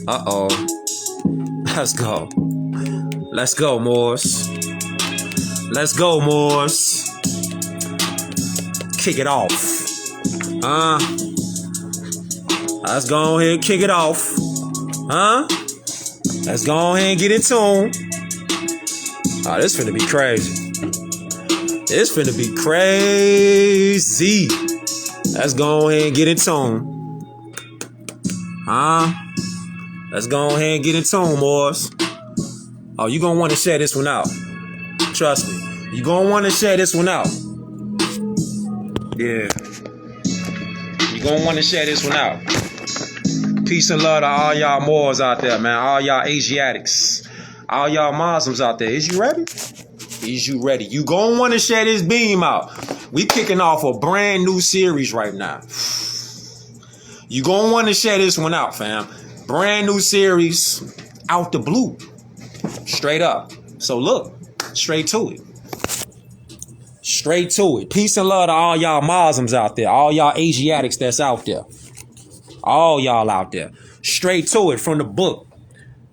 Uh-oh. Let's go. Let's go, Morse. Let's go, Morse. Kick it off. Let's go ahead and kick it off. Let's go ahead and get in tune. Oh, this finna be crazy. This finna be crazy. Let's go ahead and get in tune. Let's go ahead and get in tune, boys. Oh, you gonna want to share this one out. Trust me. You gonna want to share this one out. Yeah. You gonna want to share this one out. Peace and love to all y'all Moors out there, man. All y'all Asiatics. All y'all Muslims out there. Is you ready? Is you ready? You gonna want to share this beam out. We kicking off a brand new series right now. You gonna want to share this one out, fam. Brand new series out the blue. Straight up. So look, straight to it. Straight to it. Peace and love to all y'all Muslims out there. All y'all Asiatics that's out there. All y'all out there. Straight to it from the book.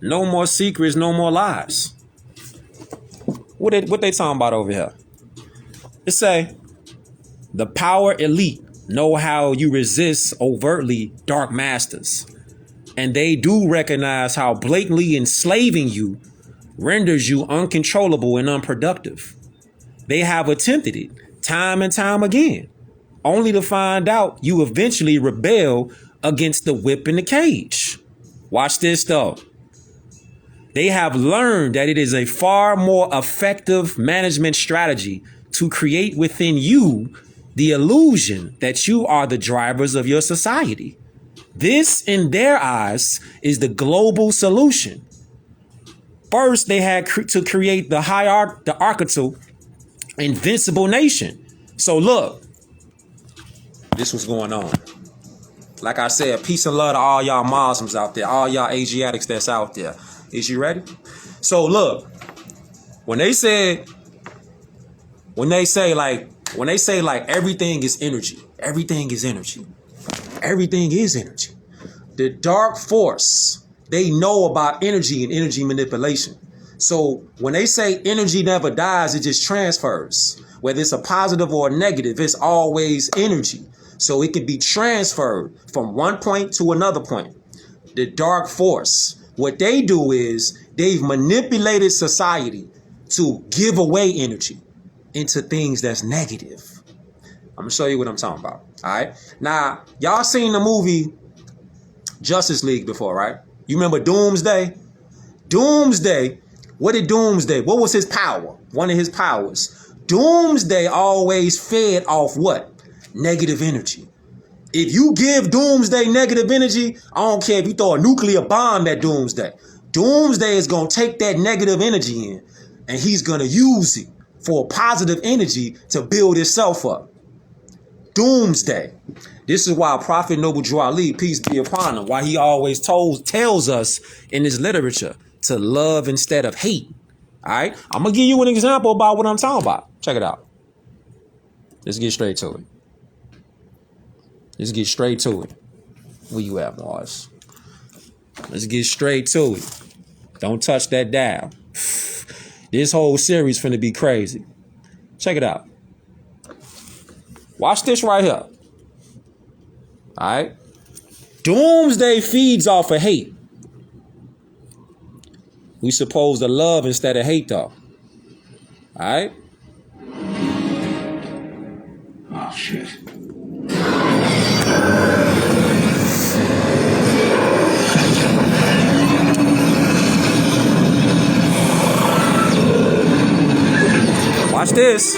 No more secrets, no more lies. What they talking about over here? It say, the power elite know how you resist overtly dark masters. And they do recognize how blatantly enslaving you renders you uncontrollable and unproductive. They have attempted it time and time again, only to find out you eventually rebel against the whip in the cage. Watch this though. They have learned that it is a far more effective management strategy to create within you the illusion that you are the drivers of your society. This, in their eyes, is the global solution. First, they had to create the archetypal invincible nation. So look, this was going on. Like I said, peace and love to all y'all Muslims out there, all y'all Asiatics that's out there. Is you ready? So look, when they say like everything is energy, everything is energy, everything is energy. The dark force, they know about energy and energy manipulation. So when they say energy never dies, it just transfers. Whether it's a positive or a negative, it's always energy. So it can be transferred from one point to another point. The dark force, what they do is they've manipulated society to give away energy into things that's negative. I'm gonna show you what I'm talking about. All right. Now, y'all seen the movie Justice League before, right? You remember Doomsday? Doomsday. What did Doomsday? What was his power? One of his powers. Doomsday always fed off what? Negative energy. If you give Doomsday negative energy, I don't care if you throw a nuclear bomb at Doomsday. Doomsday is going to take that negative energy in, and he's going to use it for positive energy to build itself up. Doomsday. This is why Prophet Noble Drew Ali, peace be upon him, why he always tells us in his literature to love instead of hate. All right? I'm going to give you an example about what I'm talking about. Check it out. Let's get straight to it. Let's get straight to it. Where you at, Mars? Let's get straight to it. Don't touch that dial. This whole series finna be crazy. Check it out. Watch this right here. All right. Doomsday feeds off of hate. We supposed to love instead of hate, though. All right. Oh, shit. Watch this.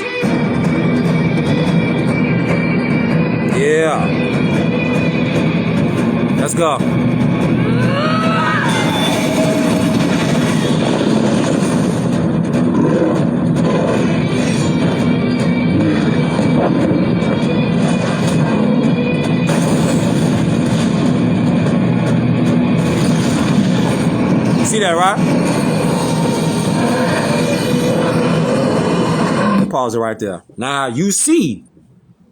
Yeah. Let's go. See that, right? Pause it right there. Now you see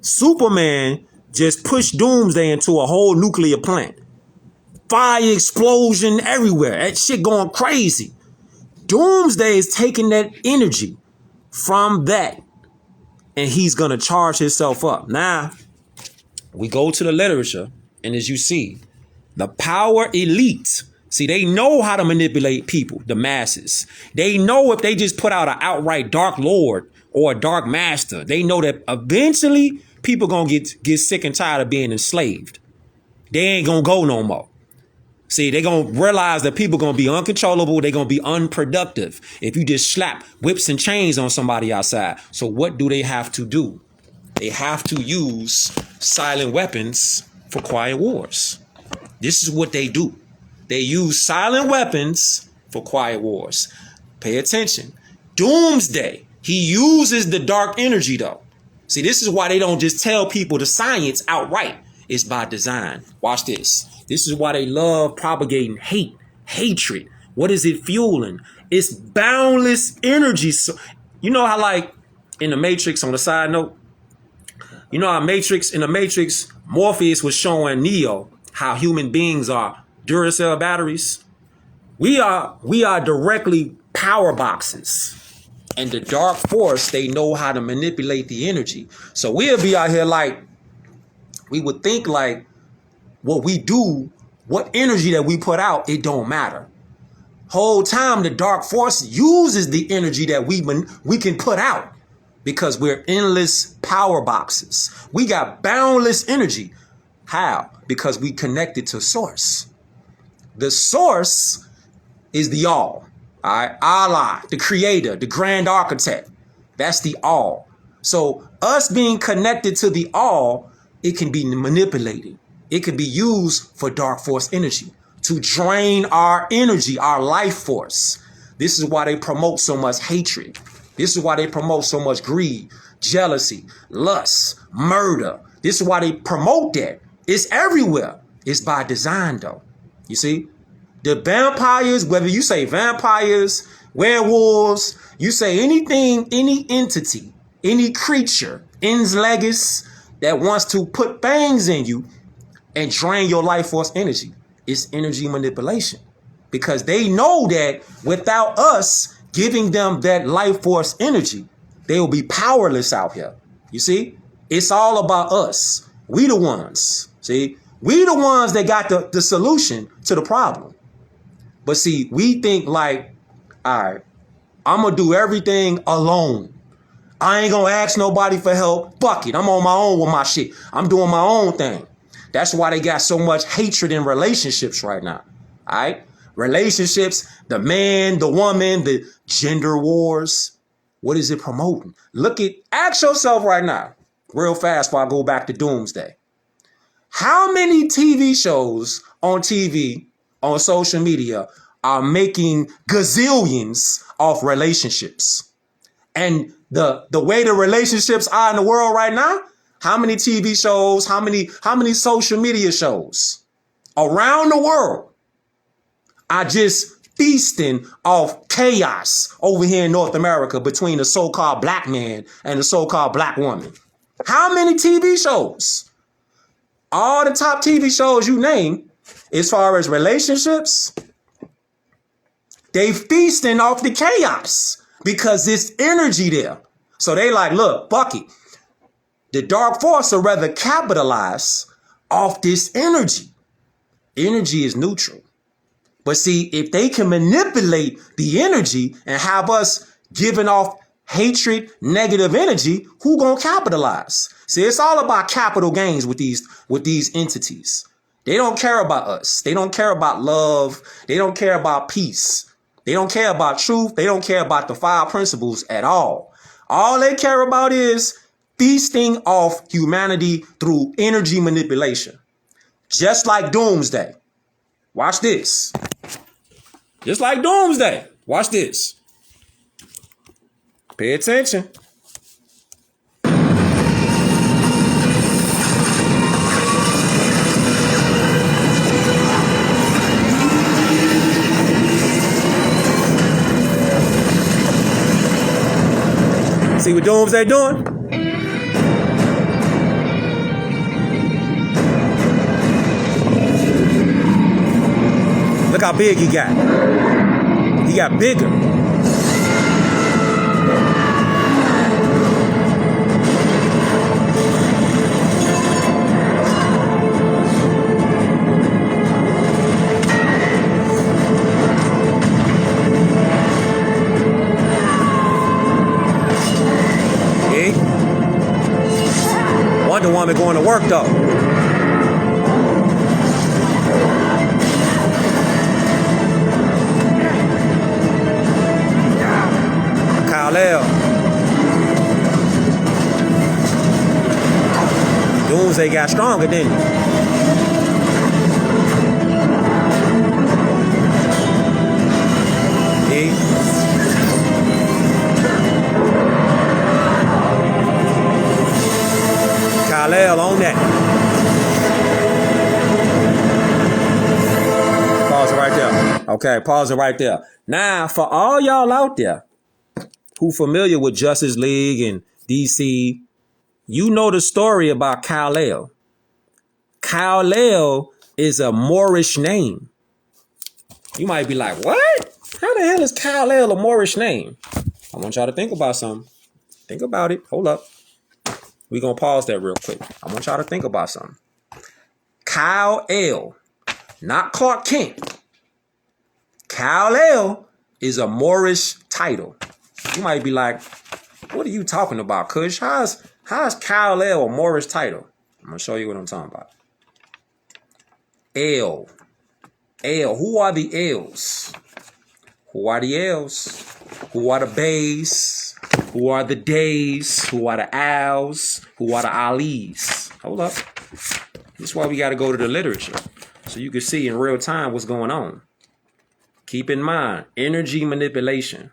Superman just pushed Doomsday into a whole nuclear plant. fire explosion everywhere. That shit going crazy. Doomsday is taking that energy from that, and he's going to charge himself up. Now, we go to the literature, and as you see, the power elite, see, they know how to manipulate people, the masses. They know if they just put out an outright dark lord or a dark master, they know that eventually people going to get sick and tired of being enslaved. They ain't going to go no more. See, they're going to realize that people going to be uncontrollable. They're going to be unproductive if you just slap whips and chains on somebody outside. So what do they have to do? They have to use silent weapons for quiet wars. This is what they do. They use silent weapons for quiet wars. Pay attention. Doomsday, he uses the dark energy, though. See, this is why they don't just tell people the science outright. It's by design. Watch this. This is why they love propagating hate, hatred. What is it fueling? It's boundless energy. So, you know how, like, in the Matrix, on the side note, you know how in the Matrix, Morpheus was showing Neo how human beings are Duracell batteries. We are directly power boxes. And the dark force, they know how to manipulate the energy. So we'll be out here like, we would think like what we do, what energy that we put out, it don't matter. Whole time the dark force uses the energy that we can put out because we're endless power boxes. We got boundless energy. How? Because we connected to source. The source is the all right? Allah, the creator, the grand architect. That's the all. So us being connected to the all, it can be manipulated. It can be used for dark force energy to drain our energy, our life force. This is why they promote so much hatred. This is why they promote so much greed, jealousy, lust, murder. This is why they promote that. It's everywhere. It's by design, though. You see? The vampires, whether you say vampires, werewolves, you say anything, any entity, any creature, ens legis, that wants to put fangs in you and drain your life force energy. It's energy manipulation. Because they know that without us giving them that life force energy, they will be powerless out here. You see? It's all about us. We the ones. See? We the ones that got the solution to the problem. But see, we think like, all right, I'm going to do everything alone. I ain't going to ask nobody for help. Fuck it. I'm on my own with my shit. I'm doing my own thing. That's why they got so much hatred in relationships right now. All right? Relationships, the man, the woman, the gender wars. What is it promoting? Ask yourself right now, real fast before I go back to Doomsday. How many TV shows on TV, on social media, are making gazillions of relationships? And the way the relationships are in the world right now, how many TV shows, how many social media shows around the world are just feasting off chaos over here in North America between the so-called black man and the so-called black woman? How many TV shows? All the top TV shows you name, as far as relationships, they feasting off the chaos because it's energy there. So they like, look, fuck it. The dark force will rather capitalize off this energy. Energy is neutral. But see, if they can manipulate the energy and have us giving off hatred, negative energy, who gonna capitalize? See, it's all about capital gains with these entities. They don't care about us. They don't care about love. They don't care about peace. They don't care about truth. They don't care about the 5 principles at all. All they care about is feasting off humanity through energy manipulation. Just like Doomsday. Watch this. Just like Doomsday. Watch this. Pay attention. See what Doomsday doing? how big he got. He got bigger. Wonder Woman going to work though. Kal-El. Doomsday got stronger, didn't he? Kal-El on that. Pause it right there. Okay, pause it right there. Now, for all y'all out there who familiar with Justice League and DC, you know the story about Kal-El. Kal-El is a Moorish name. You might be like, what? How the hell is Kal-El a Moorish name? I want y'all to think about something. Think about it. Hold up. We're going to pause that real quick. I want y'all to think about something. Kal-El, not Clark Kent. Kal-El is a Moorish title. You might be like, what are you talking about, Kush? How's Kal-El a Moorish title? I'm going to show you what I'm talking about. El. Who are the Els? Who are the Els? Who are the Bays? Who are the Days? Who are the Owls? Who are the Alis? Hold up. This is why we got to go to the literature so you can see in real time what's going on. Keep in mind, energy manipulation.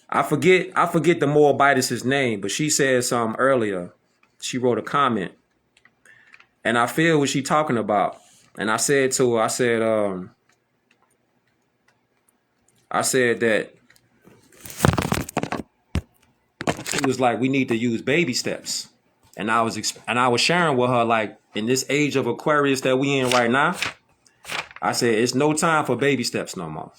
I forget the Moabitess' name, but she said something earlier. She wrote a comment. And I feel what she's talking about. And I said to her, I said that it was like we need to use baby steps. And I was sharing with her, like, in this age of Aquarius that we in right now, I said it's no time for baby steps no more.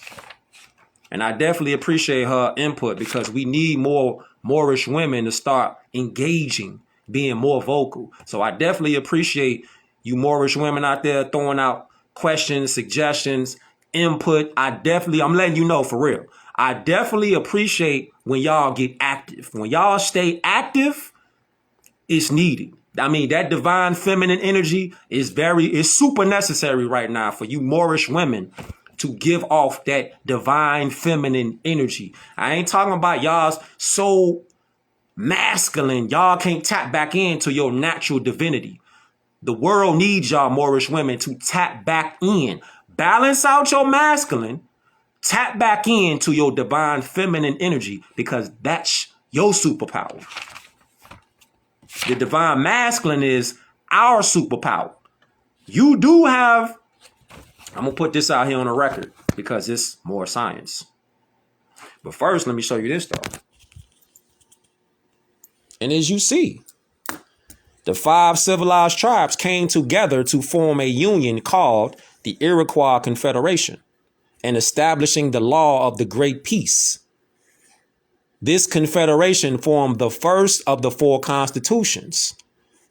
And I definitely appreciate her input because we need more Moorish women to start engaging, being more vocal. So I definitely appreciate you Moorish women out there throwing out questions, suggestions, input. I'm letting you know for real. I definitely appreciate when y'all get active. When y'all stay active, it's needed. I mean, that divine feminine energy is super necessary right now for you Moorish women to give off that divine feminine energy. I ain't talking about y'all so masculine. Y'all can't tap back into your natural divinity. The world needs y'all Moorish women to tap back in. Balance out your masculine. Tap back into your divine feminine energy because that's your superpower. The divine masculine is our superpower. You do have, I'm going to put this out here on the record because it's more science. But first, let me show you this though. And as you see, the 5 civilized tribes came together to form a union called the Iroquois Confederation and establishing the law of the Great Peace. This confederation formed the first of the 4 constitutions,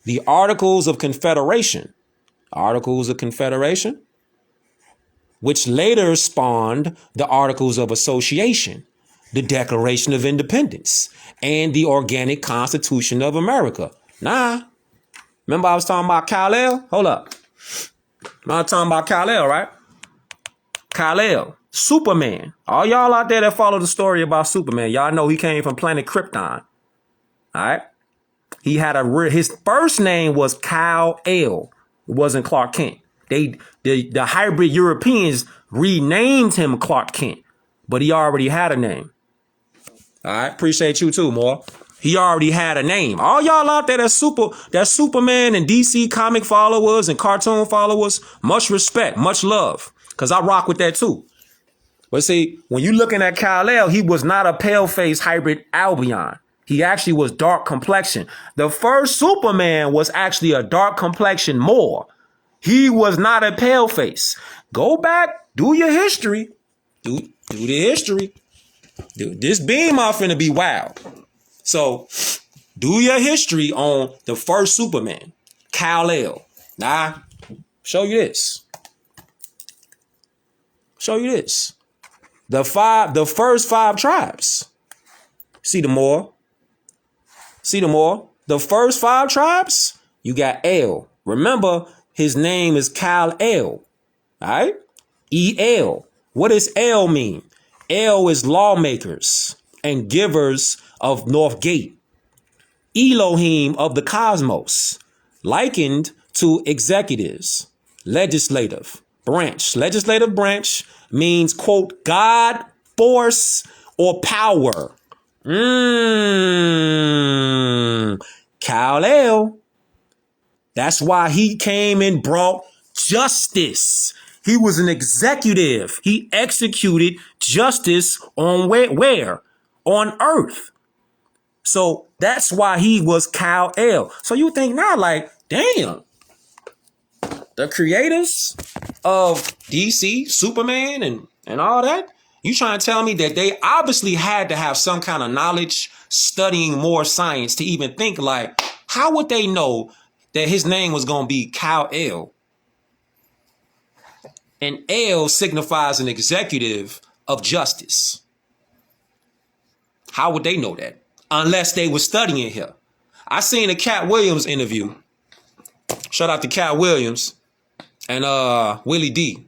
the Articles of Confederation, which later spawned the Articles of Association, the Declaration of Independence, and the Organic Constitution of America. Remember I was talking about Kal-El? Hold up. I was talking about Kal-El, right? Kal-El, Superman. All y'all out there that follow the story about Superman, y'all know he came from planet Krypton. All right? He had his first name was Kal-El. It wasn't Clark Kent. The hybrid Europeans renamed him Clark Kent, but he already had a name. All right? Appreciate you too, Moore. He already had a name. All y'all out there that's Superman and DC comic followers and cartoon followers, much respect, much love, because I rock with that too. But see, when you're looking at Kal-El, he was not a pale-faced hybrid Albion. He actually was dark complexion. The first Superman was actually a dark complexion Moor. He was not a pale face. Go back, do your history. Do the history. This beam off finna be wild. So do your history on the first Superman, Kal-El. Now, show you this. Show you this. The first 5 tribes. See the more. The first 5 tribes, you got El. Remember, his name is Kal-El. All right? E-L. What does El mean? El is lawmakers and givers of North Gate. Elohim of the cosmos. Likened to executives. Legislative branch. Legislative branch means, quote, God, force, or power. Kal-El. That's why he came and brought justice. He was an executive. He executed justice on where? On earth. So that's why he was Kal-El. So you think now, like, damn, the creators of DC, Superman, and all that, you trying to tell me that they obviously had to have some kind of knowledge, studying more science to even think, like, how would they know that his name was going to be Kal-El? And El signifies an executive of justice. How would they know that? Unless they were studying here. I seen a Cat Williams interview. Shout out to Cat Williams and Willie D.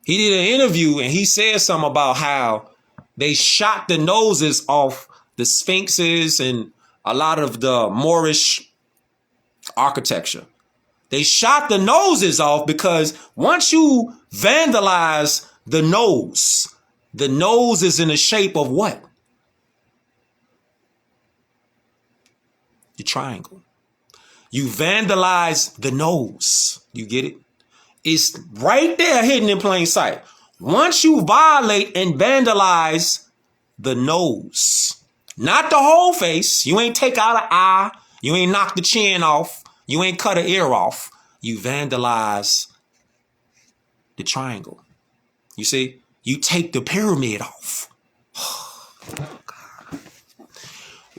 He did an interview and he said something about how they shot the noses off the sphinxes and a lot of the Moorish architecture. They shot the noses off because once you vandalize the nose is in the shape of what? The triangle. You vandalize the nose. You get it? It's right there hidden in plain sight. Once you violate and vandalize the nose, not the whole face, you ain't take out an eye, you ain't knock the chin off, you ain't cut an ear off, you vandalize the triangle. You see? You take the pyramid off.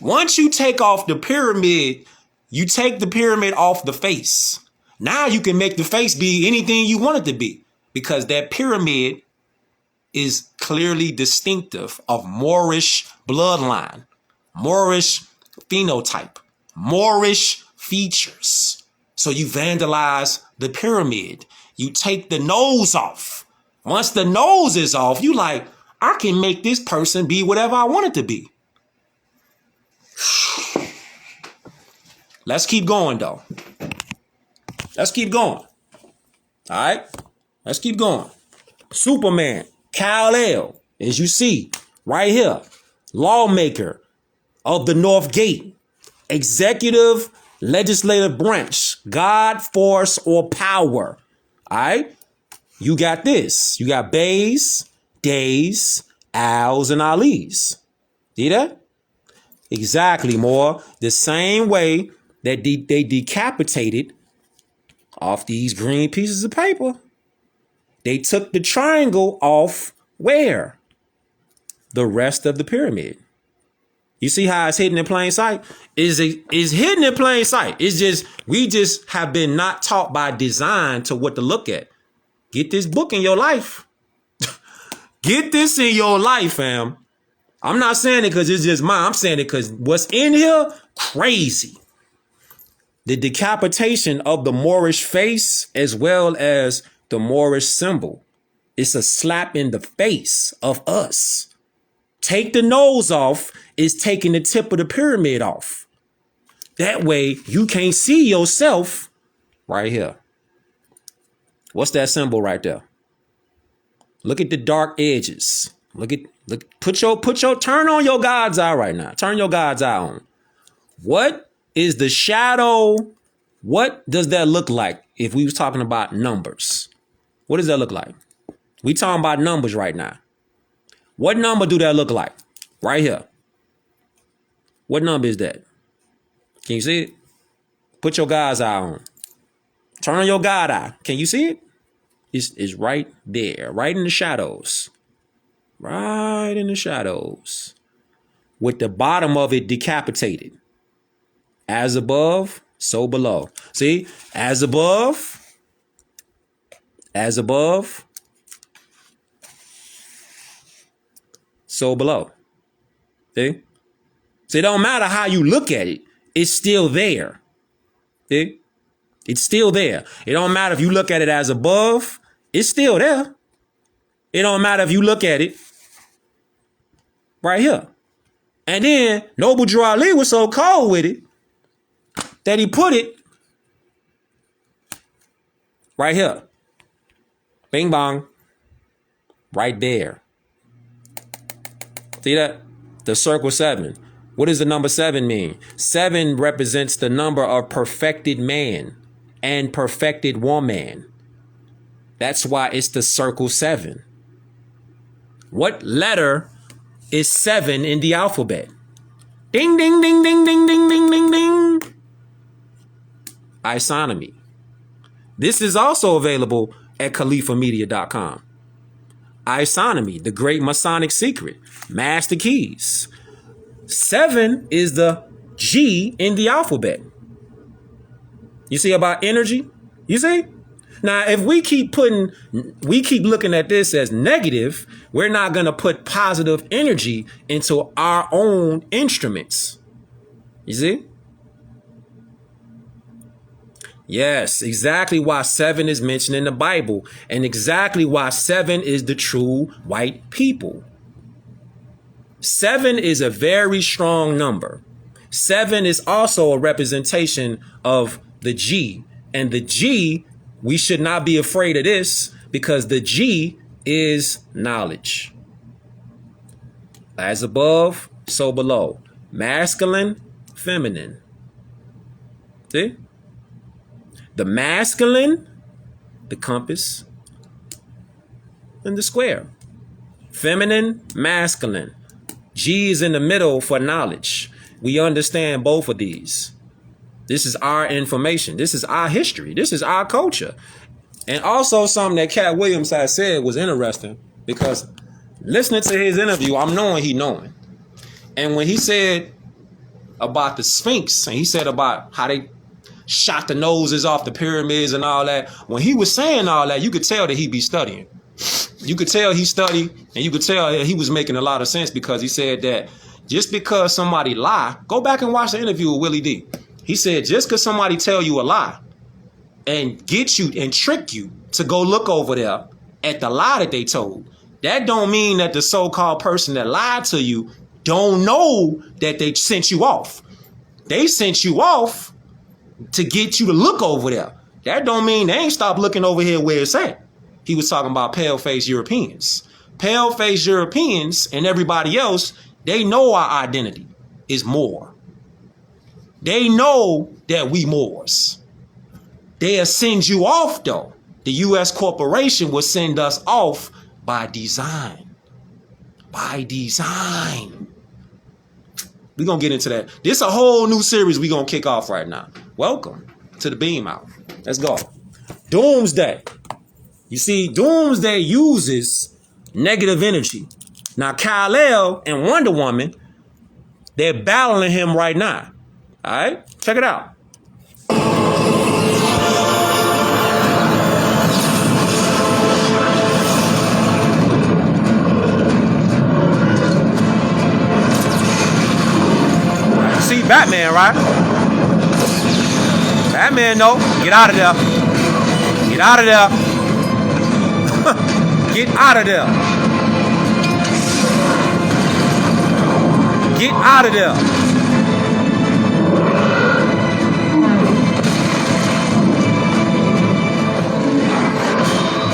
Once you take off the pyramid, you take the pyramid off the face. Now you can make the face be anything you want it to be because that pyramid is clearly distinctive of Moorish bloodline, Moorish phenotype, Moorish features. So you vandalize the pyramid. You take the nose off. Once the nose is off, you like, I can make this person be whatever I want it to be. Let's keep going, though. Let's keep going. All right? Let's keep going. Superman, Kal-El, as you see right here, lawmaker of the North Gate, executive, legislative branch, God, force, or power. All right? You got this. You got bays, days, owls, and alis. See that? Exactly, more. The same way that they decapitated off these green pieces of paper. They took the triangle off where? The rest of the pyramid. You see how it's hidden in plain sight? Is hidden in plain sight. It's just, we just have been not taught by design to what to look at. Get this book in your life. Get this in your life, fam. I'm not saying it because it's just mine. I'm saying it because what's in here, crazy. The decapitation of the Moorish face as well as the Moorish symbol. It's a slap in the face of us. Take the nose off is taking the tip of the pyramid off. That way you can't see yourself right here. What's that symbol right there? Look at the dark edges. Turn on your God's eye right now. Turn your God's eye on. What is the shadow? What does that look like if we was talking about numbers? What does that look like? We talking about numbers right now. What number do that look like? Right here. What number is that? Can you see it? Put your God's eye on. Turn on your God eye. Can you see it? It's right there, right in the shadows. Right in the shadows. With the bottom of it decapitated. As above, so below. See? As above, so below. See? So it don't matter how you look at it. It's still there. See? It's still there. It don't matter if you look at it as above. It's still there. It don't matter if you look at it right here. And then Noble Drew Ali was so cold with it that he put it right here. Bing bong. Right there. See that? The circle 7. What does the number 7 mean? 7 represents the number of perfected man and perfected woman. That's why it's the circle 7. What letter is 7 in the alphabet? Ding, ding, ding, ding, ding, ding, ding, ding, ding. Isonomy. This is also available at khalifamedia.com. Isonomy, the great Masonic secret. Master keys. 7 is the G in the alphabet. You see about energy? You see? Now, if we keep looking at this as negative, we're not going to put positive energy into our own instruments. You see? Yes, exactly why 7 is mentioned in the Bible, and exactly why 7 is the true white people. 7 is a very strong number. 7 is also a representation of the G, and the G, we should not be afraid of this because the G is knowledge. As above, so below. Masculine, feminine. See? The masculine, the compass, and the square. Feminine, masculine. G is in the middle for knowledge. We understand both of these. This is our information. This is our history. This is our culture. And also something that Cat Williams had said was interesting because listening to his interview, I'm knowing he knowing. And when he said about the Sphinx, and he said about how they shot the noses off the pyramids and all that, when he was saying all that, you could tell that he be studying. You could tell he studied, and you could tell that he was making a lot of sense because he said that just because somebody lie, go back and watch the interview with Willie D. He said just because somebody tell you a lie and get you and trick you to go look over there at the lie that they told, that don't mean that the so-called person that lied to you don't know that they sent you off. They sent you off to get you to look over there. That don't mean they ain't stopped looking over here where it's at. He was talking about pale-faced Europeans. Pale-faced Europeans and everybody else, they know our identity is Moor. They know that we Moors. They'll send you off, though. The U.S. corporation will send us off by design. By design. We're going to get into that. This is a whole new series we're going to kick off right now. Welcome to the Beam Out. Let's go. Doomsday. You see, Doomsday uses negative energy. Now, Kal-El and Wonder Woman, they're battling him right now. All right? Check it out. You see Batman, right? Batman, no. Get out of there. Get out of there. Get out of there. Get out of there.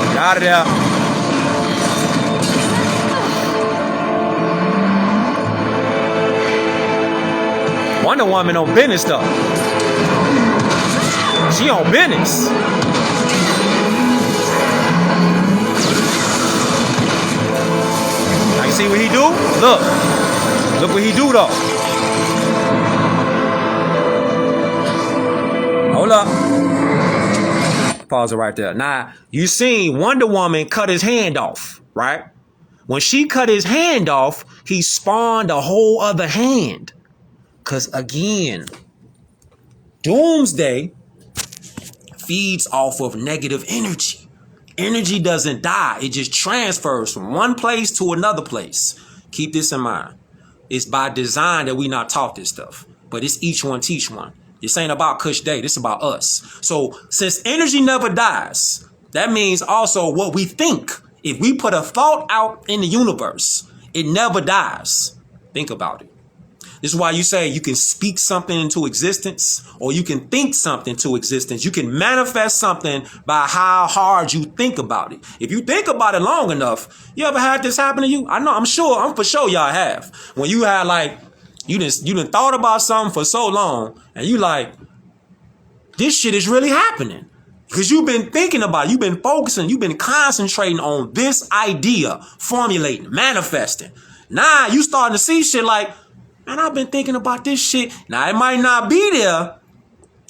Get out of there. Wonder Woman on business though. She on business. Now you see what he do? Look. Look what he do though. Hold up. Pause it right there. Now, you seen Wonder Woman cut his hand off, right? When she cut his hand off, he spawned a whole other hand. Because again, Doomsday feeds off of negative energy. Energy doesn't die. It just transfers from one place to another place. Keep this in mind. It's by design that we not taught this stuff. But it's each one teach one. This ain't about Kush Day. This is about us. So since energy never dies, that means also what we think. If we put a thought out in the universe, it never dies. Think about it. This is why you say you can speak something into existence, or you can think something into existence. You can manifest something by how hard you think about it. If you think about it long enough, you ever had this happen to you? I know, I'm for sure y'all have. When you had like, you done thought about something for so long, and you like, this shit is really happening. Because you've been thinking about it, you've been focusing, you've been concentrating on this idea, formulating, manifesting. Now you starting to see shit like, man, I've been thinking about this shit. Now, it might not be there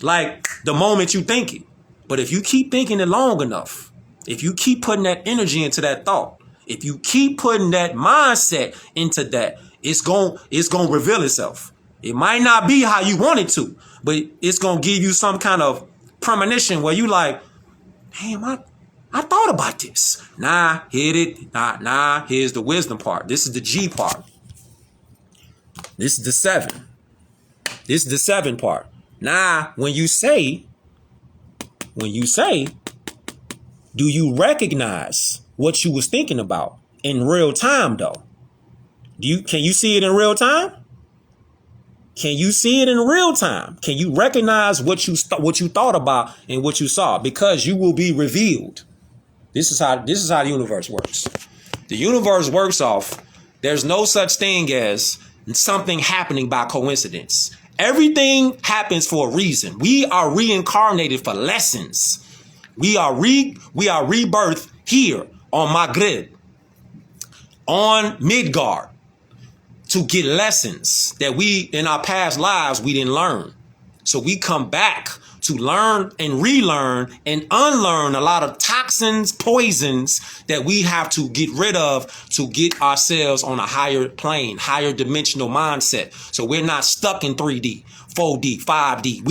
like the moment you think it. But if you keep thinking it long enough, if you keep putting that energy into that thought, if you keep putting that mindset into that, it's going to reveal itself. It might not be how you want it to, but it's going to give you some kind of premonition where you like, damn, I thought about this. Nah, here's the wisdom part. This is the G part. This is the 7. This is the 7 part. Now, when you say, do you recognize what you was thinking about in real time though? Can you see it in real time? Can you see it in real time? Can you recognize what you thought about and what you saw? Because you will be revealed. This is how the universe works. The universe works off. There's no such thing as something happening by coincidence. Everything happens for a reason. We are reincarnated for lessons. We are rebirthed here on Maghrib, on Midgard, to get lessons that we in our past lives we didn't learn. So we come back to learn and relearn and unlearn a lot of toxins, poisons that we have to get rid of to get ourselves on a higher plane, higher dimensional mindset. So we're not stuck in 3D, 4D, 5D.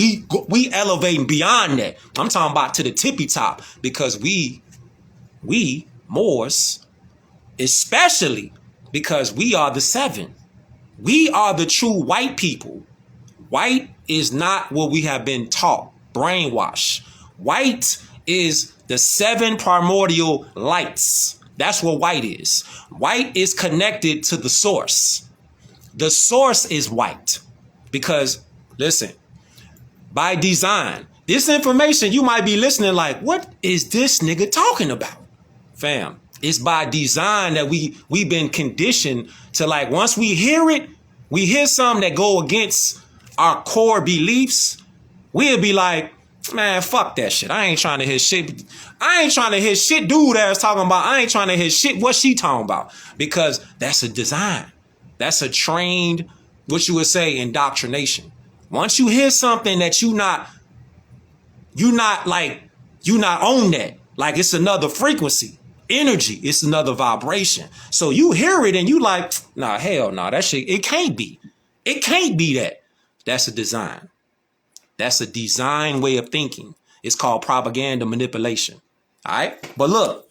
We elevating beyond that. I'm talking about to the tippy top, because we Moors, especially because we are the 7. We are the true white people. White is not what we have been taught. Brainwash. White is the 7 primordial lights. That's what white is. White is connected to the source. The source is white. Because, listen, by design, this information you might be listening like, what is this nigga talking about? Fam, it's by design that we've been conditioned to, like, once we hear it, we hear something that go against our core beliefs, we'll be like, man, fuck that shit. I ain't trying to hear shit. I ain't trying to hear shit dude that's talking about. I ain't trying to hear shit what she talking about. Because that's a design. That's a trained, what you would say, indoctrination. Once you hear something that you not on that. Like it's another frequency. Energy. It's another vibration. So you hear it and you like, nah, hell no, that shit, it can't be. It can't be that. That's a design. That's a design way of thinking. It's called propaganda manipulation. All right. But look,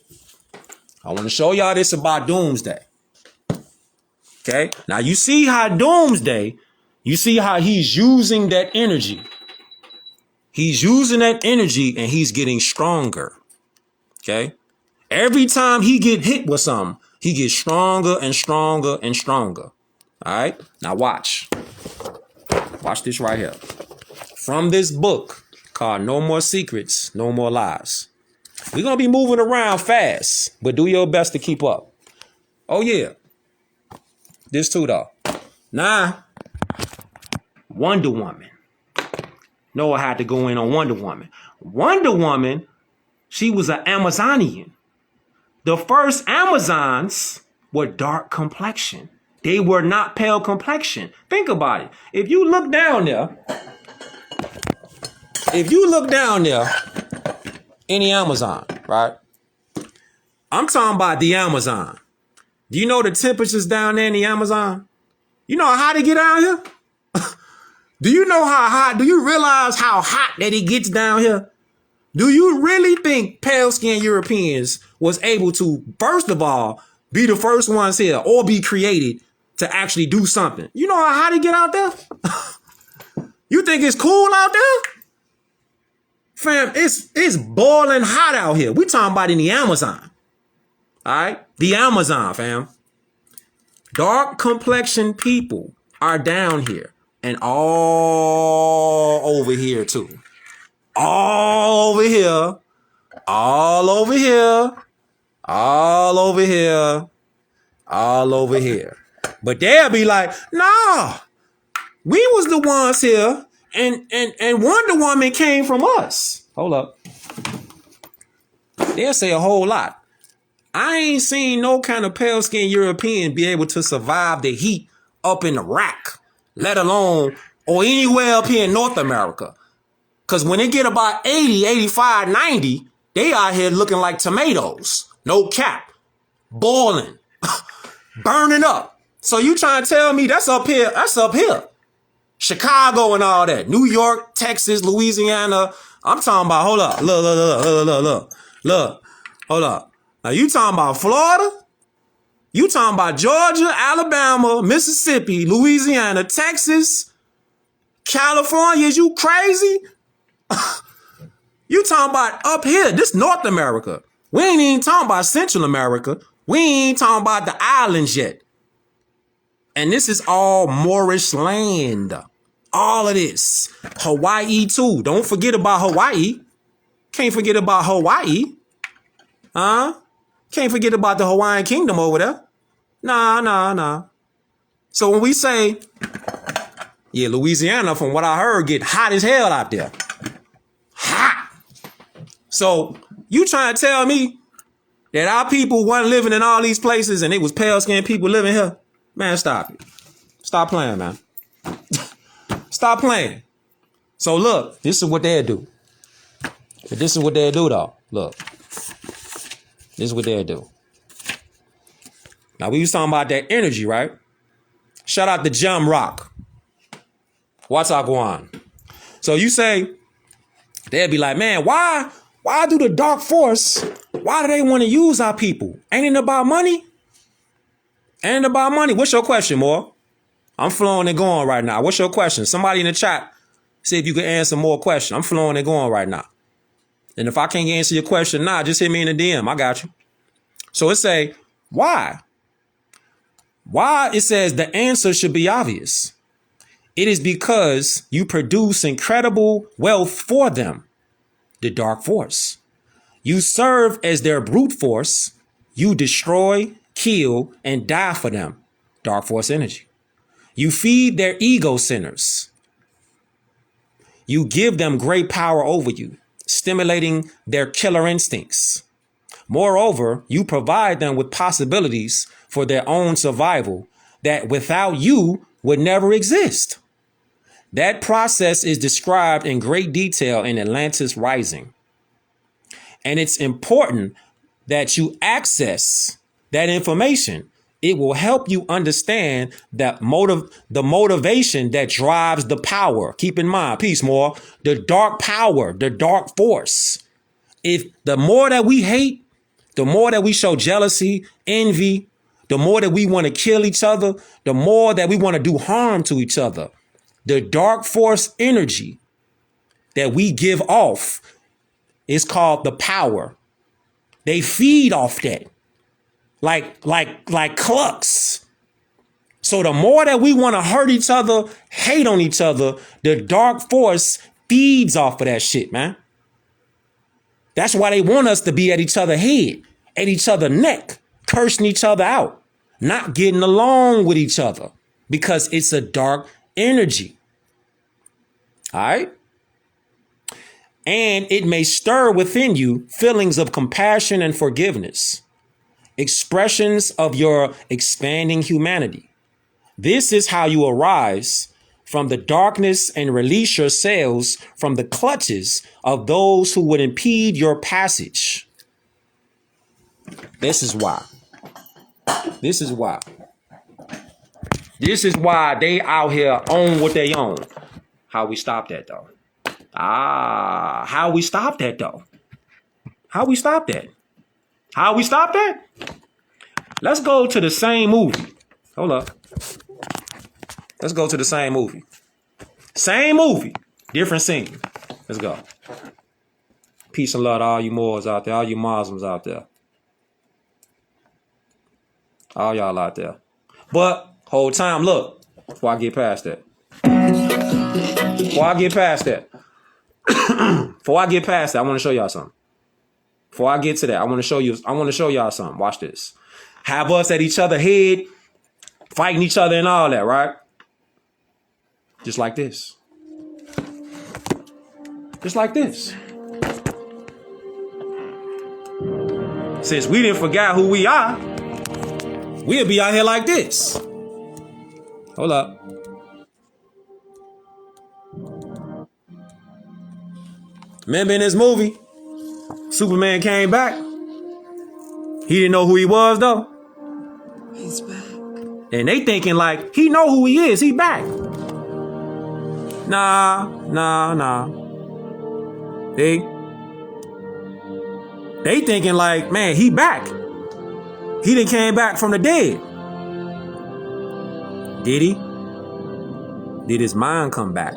I want to show y'all this about Doomsday. Okay. Now you see how Doomsday, you see how he's using that energy. He's using that energy and he's getting stronger. Okay. Every time he get hit with something, he gets stronger and stronger and stronger. All right. Now watch. Watch this right here. From this book called No More Secrets, No More Lies. We're going to be moving around fast, but do your best to keep up. Oh, yeah. This too, though. Now, Wonder Woman. Noah had to go in on Wonder Woman. Wonder Woman, she was an Amazonian. The first Amazons were dark complexion. They were not pale complexion. Think about it. If you look down there in the Amazon, right? I'm talking about the Amazon. Do you know the temperatures down there in the Amazon? You know how hot it get out here? Do you know how hot? Do you realize how hot that it gets down here? Do you really think pale-skinned Europeans was able to, first of all, be the first ones here or be created to actually do something? You know how hot it get out there? You think it's cool out there? Fam, it's boiling hot out here. We talking about in the Amazon. All right? The Amazon, fam. Dark complexion people are down here and all over here too. All over here. All over here. All over here. All over here. But they'll be like, nah, we was the ones here and Wonder Woman came from us. Hold up. They'll say a whole lot. I ain't seen no kind of pale-skinned European be able to survive the heat up in Iraq, let alone or anywhere up here in North America. Because when they get about 80, 85, 90, they out here looking like tomatoes. No cap. Boiling. Burning up. So you trying to tell me that's up here? That's up here. Chicago and all that. New York, Texas, Louisiana. I'm talking about, hold up. Look. Hold up. Now you talking about Florida? You talking about Georgia, Alabama, Mississippi, Louisiana, Texas, California? Is you crazy? You talking about up here, this North America. We ain't even talking about Central America. We ain't talking about the islands yet. And this is all Moorish land. All of this. Hawaii too. Don't forget about Hawaii. Can't forget about Hawaii. Huh? Can't forget about the Hawaiian Kingdom over there. Nah. So when we say, yeah, Louisiana, from what I heard, get hot as hell out there. Hot. So you trying to tell me that our people weren't living in all these places and it was pale-skinned people living here? Man, stop it. Stop playing, man. Stop playing. So look, this is what they'll do. But this is what they'll do, though. Look. This is what they'll do. Now, we was talking about that energy, right? Shout out to Jam Rock. What's up, Guan? So you say, they'll be like, man, why do the dark force, why do they want to use our people? Ain't it about money? Ain't it about money? What's your question, Moore? I'm flowing and going right now. What's your question? Somebody in the chat, see if you can answer more questions. I'm flowing and going right now. And if I can't answer your question now, just hit me in the DM. I got you. So it say, why? Why? It says the answer should be obvious. It is because you produce incredible wealth for them, the dark force. You serve as their brute force. You destroy, kill, and die for them, dark force energy. You feed their ego centers. You give them great power over you, stimulating their killer instincts. Moreover, you provide them with possibilities for their own survival that without you would never exist. That process is described in great detail in Atlantis Rising. And it's important that you access that information. It will help you understand that the motivation that drives the power. Keep in mind, peace, more, the dark power, the dark force. If the more that we hate, the more that we show jealousy, envy, the more that we want to kill each other, the more that we want to do harm to each other. The dark force energy that we give off is called the power. They feed off that. Like clucks. So the more that we want to hurt each other, hate on each other, the dark force feeds off of that shit, man. That's why they want us to be at each other's head, at each other's neck, cursing each other out, not getting along with each other because it's a dark energy. All right. And it may stir within you feelings of compassion and forgiveness. Expressions of your expanding humanity. This is how you arise from the darkness and release yourselves from the clutches of those who would impede your passage. This is why. This is why. This is why they out here own what they own. How we stop that, though? How we stop that, though? How we stop that? How we stop that? Let's go to the same movie. Hold up. Let's go to the same movie. Same movie, different scene. Let's go. Peace and love to all you Moors out there, all you Muslims out there. All y'all out there. But, whole time, look, before I get past that. Before I get past that, I want to show y'all something. Before I get to that, I want to show y'all something. Watch this. Have us at each other's head, fighting each other and all that, right? Just like this. Just like this. Since we didn't forget who we are, we'll be out here like this. Hold up. Remember in this movie, Superman came back. He didn't know who he was, though. He's back. And they thinking like, he know who he is. He back. Nah. They thinking like, man, he back. He done came back from the dead. Did he? Did his mind come back?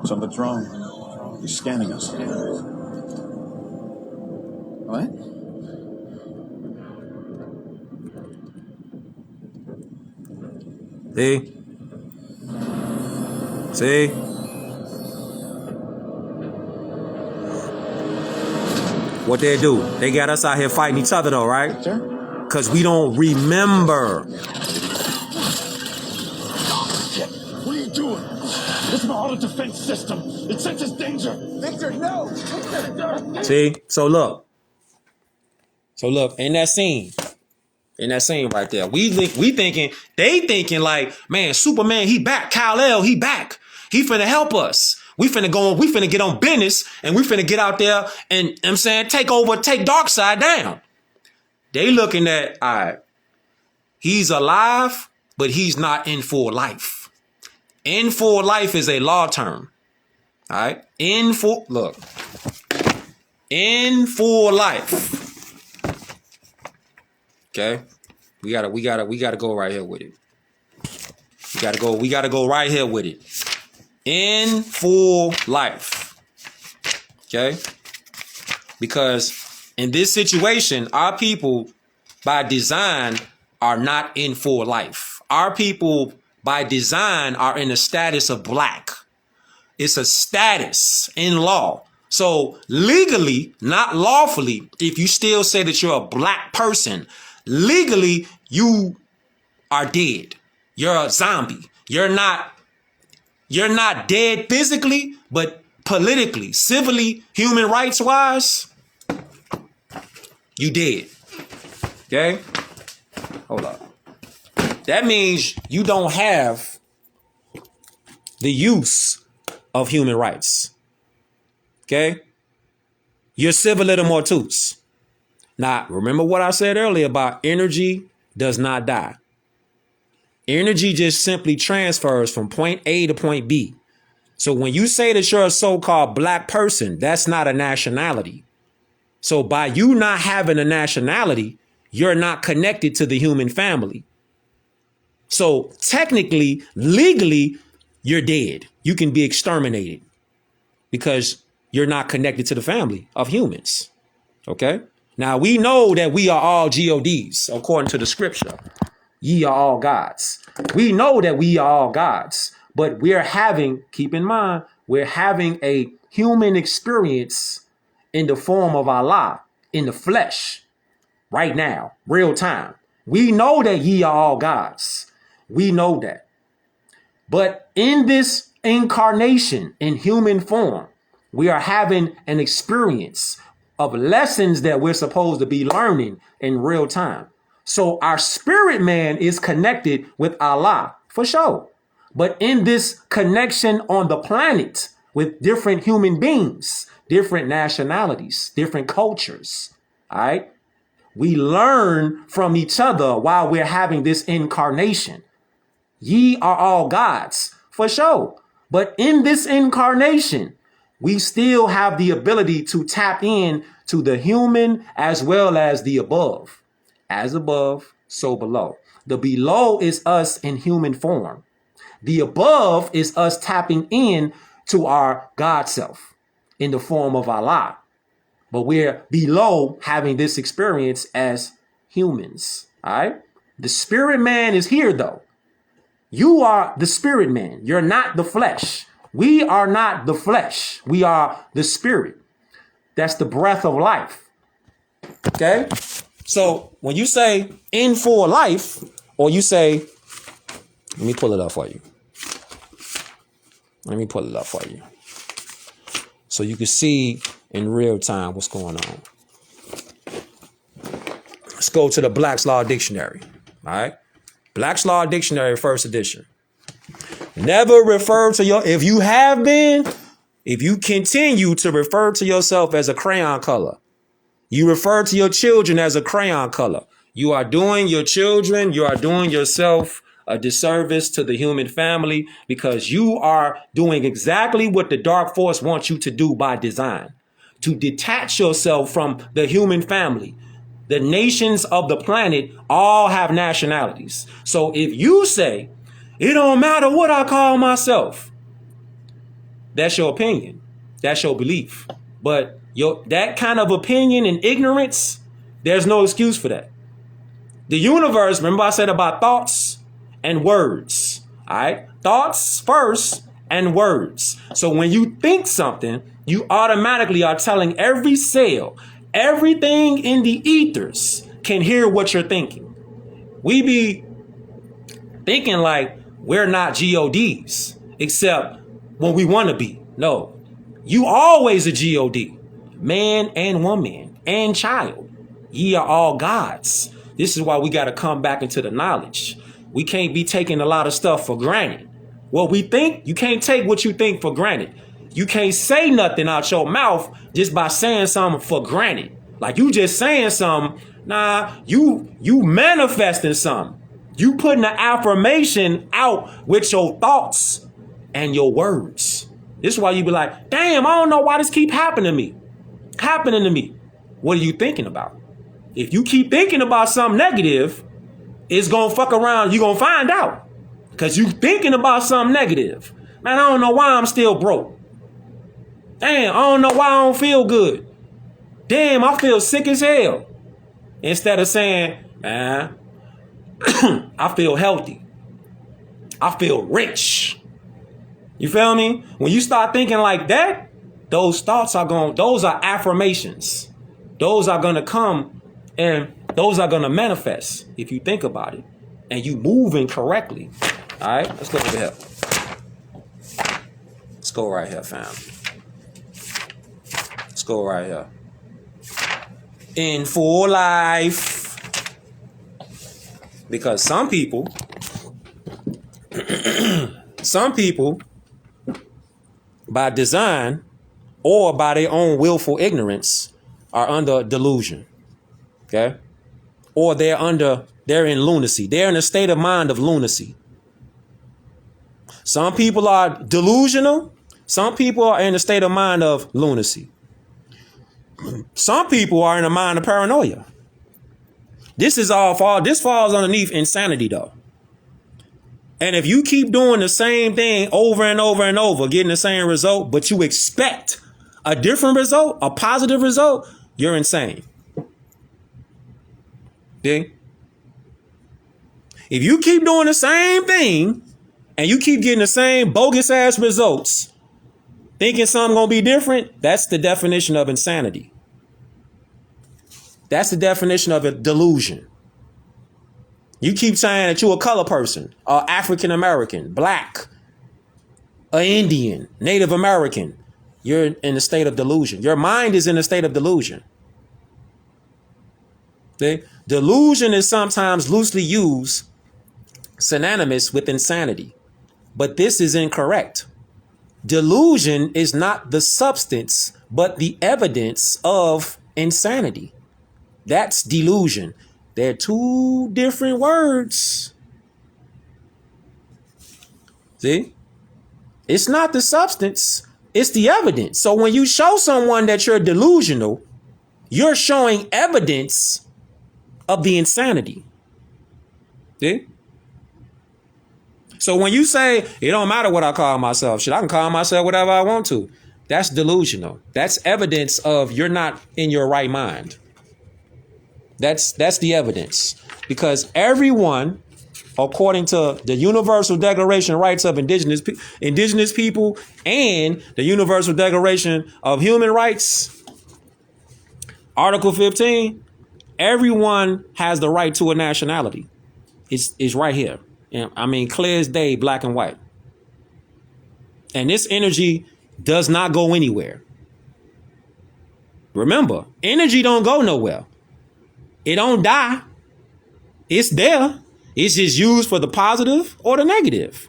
Something's wrong. He's scanning us. What? See? What they do? They got us out here fighting each other though, right? Sir? Because we don't remember. What are you doing? It's my auto defense system. It senses danger. Victor, no! Victor! See? So look, in that scene right there, they thinking like, man, Superman, he back. Kal-El, he back. He finna help us. We finna get on business, and we finna get out there and, I'm saying, take Darkseid down. They looking at, all right, he's alive, but he's not in full life. In full life is a law term. All right? In full life. Okay? We gotta go right here with it. We gotta go right here with it. In full life. Okay? Because in this situation, our people by design are not in full life. Our people by design are in a status of black. It's a status in law. So legally, not lawfully, if you still say that you're a black person, legally you are dead. You're a zombie. You're not dead physically, but politically, civilly, human rights wise, you dead. Okay? Hold up. That means you don't have the use of human rights. Okay? You're civiliter mortus. Now, remember what I said earlier about energy does not die. Energy just simply transfers from point A to point B. So when you say that you're a so-called black person, that's not a nationality. So by you not having a nationality, you're not connected to the human family. So technically, legally, you're dead. You can be exterminated because you're not connected to the family of humans. Okay? Now, we know that we are all gods, according to the scripture. Ye are all gods. We know that we are all gods, but keep in mind, we're having a human experience in the form of Allah, in the flesh, right now, real time. We know that ye are all gods. We know that. But in this incarnation, in human form, we are having an experience of lessons that we're supposed to be learning in real time. So our spirit man is connected with Allah for sure. But in this connection on the planet with different human beings, different nationalities, different cultures, all right? We learn from each other while we're having this incarnation. Ye are all gods, for sure. But in this incarnation, we still have the ability to tap in to the human as well as the above. As above, so below. The below is us in human form. The above is us tapping in to our God self in the form of Allah. But we're below having this experience as humans. All right. The spirit man is here, though. You are the spirit man. You're not the flesh. We are not the flesh. We are the spirit. That's the breath of life. Okay. So when you say in for life, or you say, let me pull it up for you. Let me pull it up for you. So you can see in real time what's going on. Let's go to the Black's Law Dictionary. All right. Black's Law Dictionary, first edition. Never refer to if you continue to refer to yourself as a crayon color, you refer to your children as a crayon color, you are doing your children, you are doing yourself a disservice to the human family, because you are doing exactly what the dark force wants you to do by design, to detach yourself from the human family. The nations of the planet all have nationalities. So if you say, it don't matter what I call myself, that's your opinion. That's your belief. But that kind of opinion and ignorance, there's no excuse for that. The universe, remember I said about thoughts and words. All right? Thoughts first and words. So when you think something, you automatically are telling every cell, everything in the ethers can hear what you're thinking. We be thinking like we're not GODs, except when we want to be. No, you always a GOD, man and woman and child. Ye are all gods. This is why we got to come back into the knowledge. We can't be taking a lot of stuff for granted. What we think, you can't take what you think for granted. You can't say nothing out your mouth just by saying something for granted. Like you just saying something. Nah, you manifesting something. You putting an affirmation out with your thoughts and your words. This is why you be like, damn, I don't know why this keep happening to me. What are you thinking about? If you keep thinking about something negative, it's going to fuck around. You're going to find out. Because you thinking about something negative. Man, I don't know why I'm still broke. Damn, I don't know why I don't feel good. Damn, I feel sick as hell. Instead of saying, man, I feel healthy. I feel rich. You feel me? When you start thinking like that, those thoughts those are affirmations. Those are going to come and those are going to manifest if you think about it and you moving correctly. All right, let's go over here. Let's go right here, fam. Let's go right here. In for life. Because some people, by design or by their own willful ignorance, are under delusion. Okay? Or they're in lunacy. They're in a state of mind of lunacy. Some people are delusional. Some people are in a state of mind of lunacy. Some people are in a mind of paranoia. This falls underneath insanity, though. And if you keep doing the same thing over and over and over, getting the same result, but you expect a different result, a positive result, you're insane. See? If you keep doing the same thing and you keep getting the same bogus ass results, thinking something gonna be different, that's the definition of insanity. That's the definition of a delusion. You keep saying that you're a color person, African American, black, an Indian, Native American, You're in a state of delusion. Your mind is in a state of delusion. See? Delusion is sometimes loosely used synonymous with insanity, but this is incorrect. Delusion is not the substance, but the evidence of insanity. That's delusion. They're two different words. See? It's not the substance, it's the evidence. So when you show someone that you're delusional, you're showing evidence of the insanity. See? So when you say, it don't matter what I call myself, shit, I can call myself whatever I want to. That's delusional. That's evidence of you're not in your right mind. That's the evidence. Because everyone, according to the Universal Declaration of Rights of Indigenous people and the Universal Declaration of Human Rights, Article 15, everyone has the right to a nationality. It's right here. I mean, clear as day, black and white. And this energy does not go anywhere. Remember, energy don't go nowhere. It don't die. It's there. It's just used for the positive or the negative.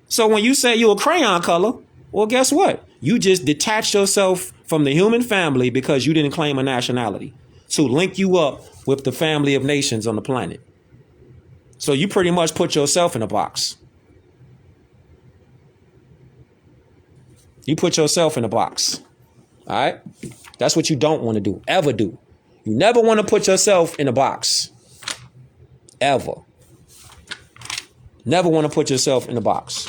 So when you say you're a crayon color, well, guess what? You just detached yourself from the human family because you didn't claim a nationality to link you up with the family of nations on the planet. So you pretty much put yourself in a box. You put yourself in a box. All right? That's what you don't want to do, ever do. You never want to put yourself in a box. Ever. Never want to put yourself in a box.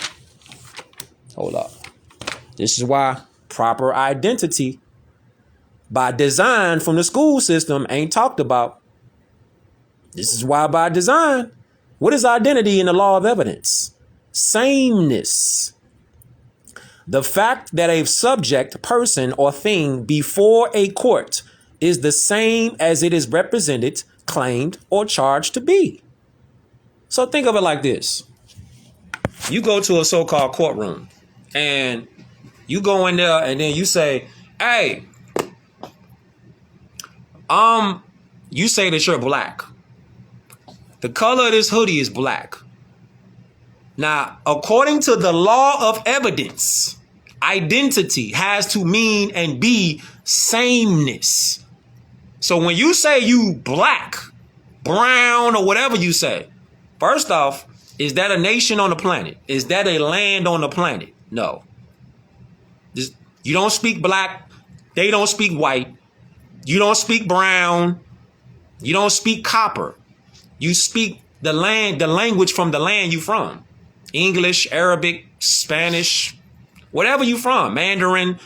Hold up. This is why proper identity by design from the school system ain't talked about. This is why by design. What is identity in the law of evidence? Sameness. The fact that a subject, person, or thing before a court is the same as it is represented, claimed, or charged to be. So think of it like this. You go to a so-called courtroom and you go in there and then you say, hey, you say that you're black. The color of this hoodie is black. Now, according to the law of evidence, identity has to mean and be sameness. So when you say you black, brown, or whatever you say, first off, is that a nation on the planet? Is that a land on the planet? No. You don't speak black. They don't speak white. You don't speak brown. You don't speak copper. You speak the language from the land you from. English, Arabic, Spanish, whatever you from, Mandarin,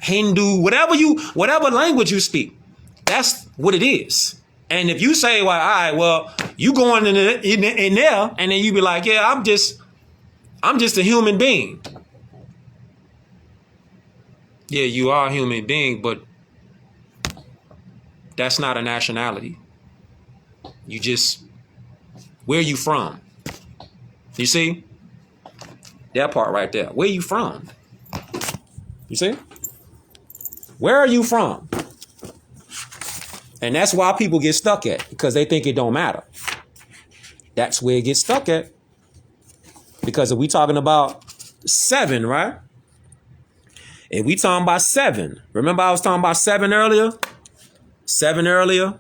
Hindu, whatever language you speak. That's what it is. And if you say, well, all right, well, you going in there, and then you be like, yeah, I'm just a human being. Yeah, you are a human being, but that's not a nationality. You just, where you from? You see? That part right there. Where you from? You see? Where are you from? And that's why people get stuck at, because they think it don't matter. That's where it gets stuck at. Because if we talking about 7, right? If we talking about 7, remember I was talking about 7 earlier? 7 earlier.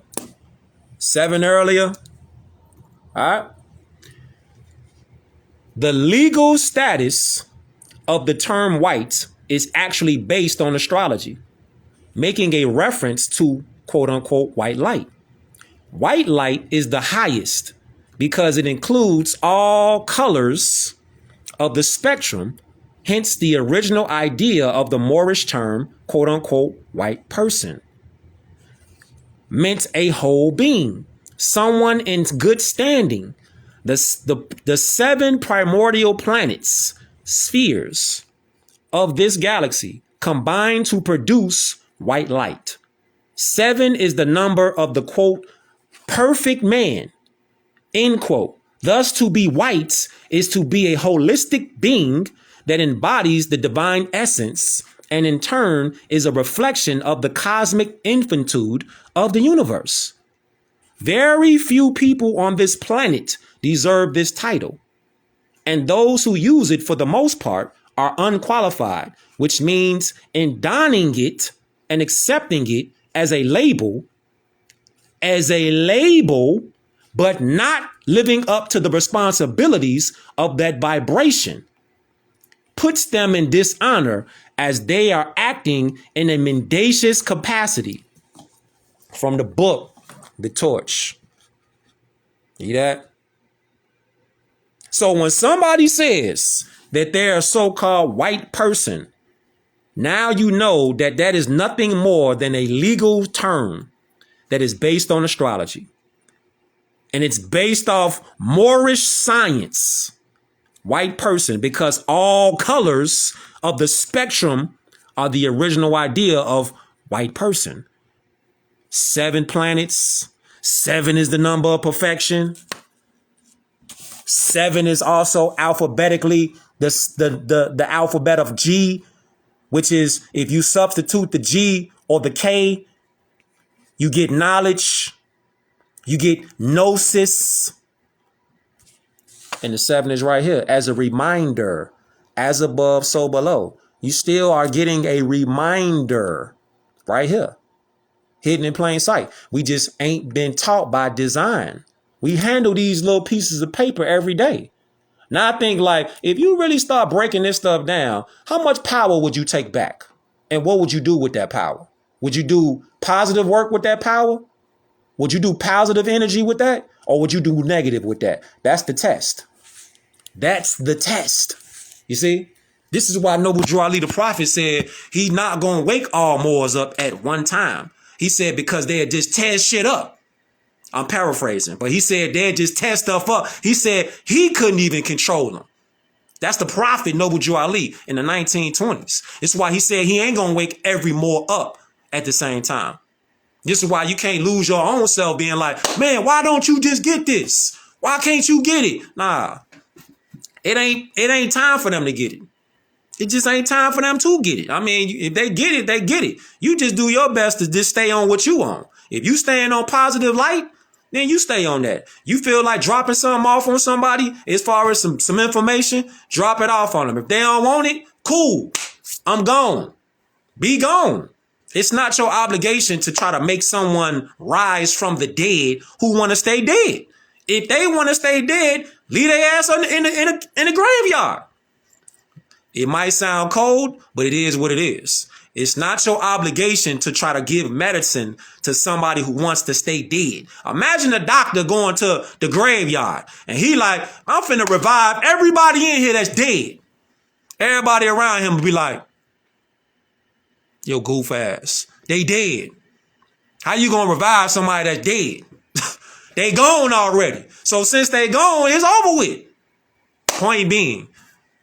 All right. The legal status of the term white is actually based on astrology, making a reference to quote unquote white light. White light is the highest because it includes all colors of the spectrum. Hence the original idea of the Moorish term, quote unquote, white person, meant a whole being, someone in good standing. The 7 primordial planets, spheres of this galaxy combine to produce white light. 7 is the number of the quote, perfect man, end quote. Thus, to be white is to be a holistic being that embodies the divine essence and in turn is a reflection of the cosmic infinitude of the universe. Very few people on this planet deserve this title, and those who use it for the most part are unqualified, which means in donning it and accepting it as a label, but not living up to the responsibilities of that vibration, puts them in dishonor as they are acting in a mendacious capacity. From the book, The Torch. See that? So when somebody says that they're a so-called white person, now you know that that is nothing more than a legal term that is based on astrology. And it's based off Moorish science. White person, because all colors of the spectrum are the original idea of white person. 7 planets. 7 is the number of perfection. 7 is also alphabetically the alphabet of G, which is if you substitute the G or the K, you get knowledge, you get gnosis. And the 7 is right here as a reminder, as above, so below. You still are getting a reminder right here, hidden in plain sight. We just ain't been taught by design. We handle these little pieces of paper every day. Now I think, like, if you really start breaking this stuff down, how much power would you take back? And what would you do with that power? Would you do positive work with that power? Would you do positive energy with that? Or would you do negative with that? That's the test. That's the test. You see, this is why Noble Drew Ali, the prophet, said he's not going to wake all Moors up at one time. He said because they'd just tear shit up. I'm paraphrasing, but he said they'd just tear stuff up. He said he couldn't even control them. That's the prophet Noble Drew Ali in the 1920s. This is why he said he ain't going to wake every Moor up at the same time. This is why you can't lose your own self being like, man, why don't you just get this? Why can't you get it? Nah, it ain't time for them to get it. It just ain't time for them to get it. I mean, if they get it, they get it. You just do your best to just stay on what you on. If you staying on positive light, then you stay on that. You feel like dropping something off on somebody as far as some information, drop it off on them. If they don't want it, cool. I'm gone. Be gone. It's not your obligation to try to make someone rise from the dead who want to stay dead. If they want to stay dead, leave their ass in the graveyard. It might sound cold, but it is what it is. It's not your obligation to try to give medicine to somebody who wants to stay dead. Imagine a doctor going to the graveyard and he like, I'm finna revive everybody in here that's dead. Everybody around him will be like, yo, goof ass, they dead. How you gonna revive somebody that's dead? They gone already. So since they gone, it's over with. Point being,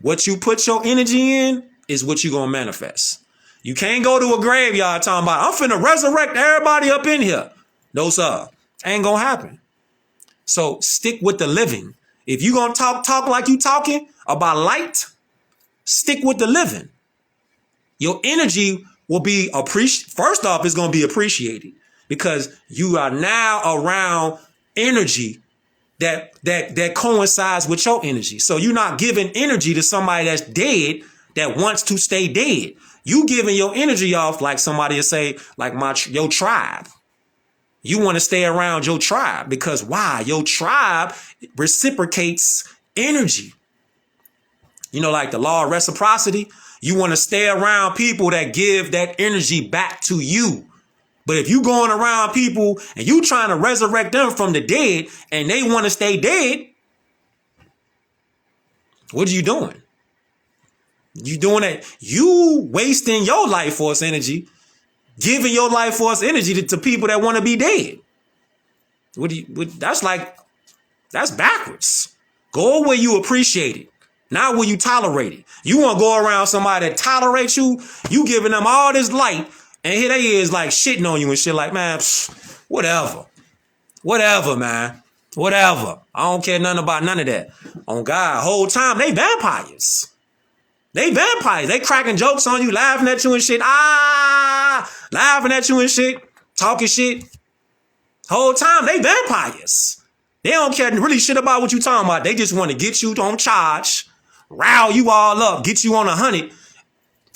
what you put your energy in is what you gonna manifest. You can't go to a graveyard talking about, I'm finna resurrect everybody up in here. No, sir. Ain't gonna happen. So stick with the living. If you gonna talk like you talking about light, stick with the living. Your energy will be appreciated. First off, it's gonna be appreciated because you are now around energy that coincides with your energy. So you're not giving energy to somebody that's dead that wants to stay dead. You giving your energy off like somebody will say, like your tribe. You want to stay around your tribe because why? Your tribe reciprocates energy. You know, like the law of reciprocity. You want to stay around people that give that energy back to you. But if you going around people and you trying to resurrect them from the dead and they want to stay dead, what are you doing? You doing that? You wasting your life force energy, giving your life force energy to people that want to be dead. That's backwards. Go where you appreciate it, not where you tolerate it. You want to go around somebody that tolerates you, you giving them all this light, and here they is like shitting on you and shit like, man, whatever. Whatever, man. Whatever. I don't care nothing about none of that. On God, whole time, they vampires. They vampires. They cracking jokes on you, laughing at you and shit. Laughing at you and shit, talking shit. Whole time, they vampires. They don't care really shit about what you talking about. They just want to get you on charge, rile you all up, get you on 100.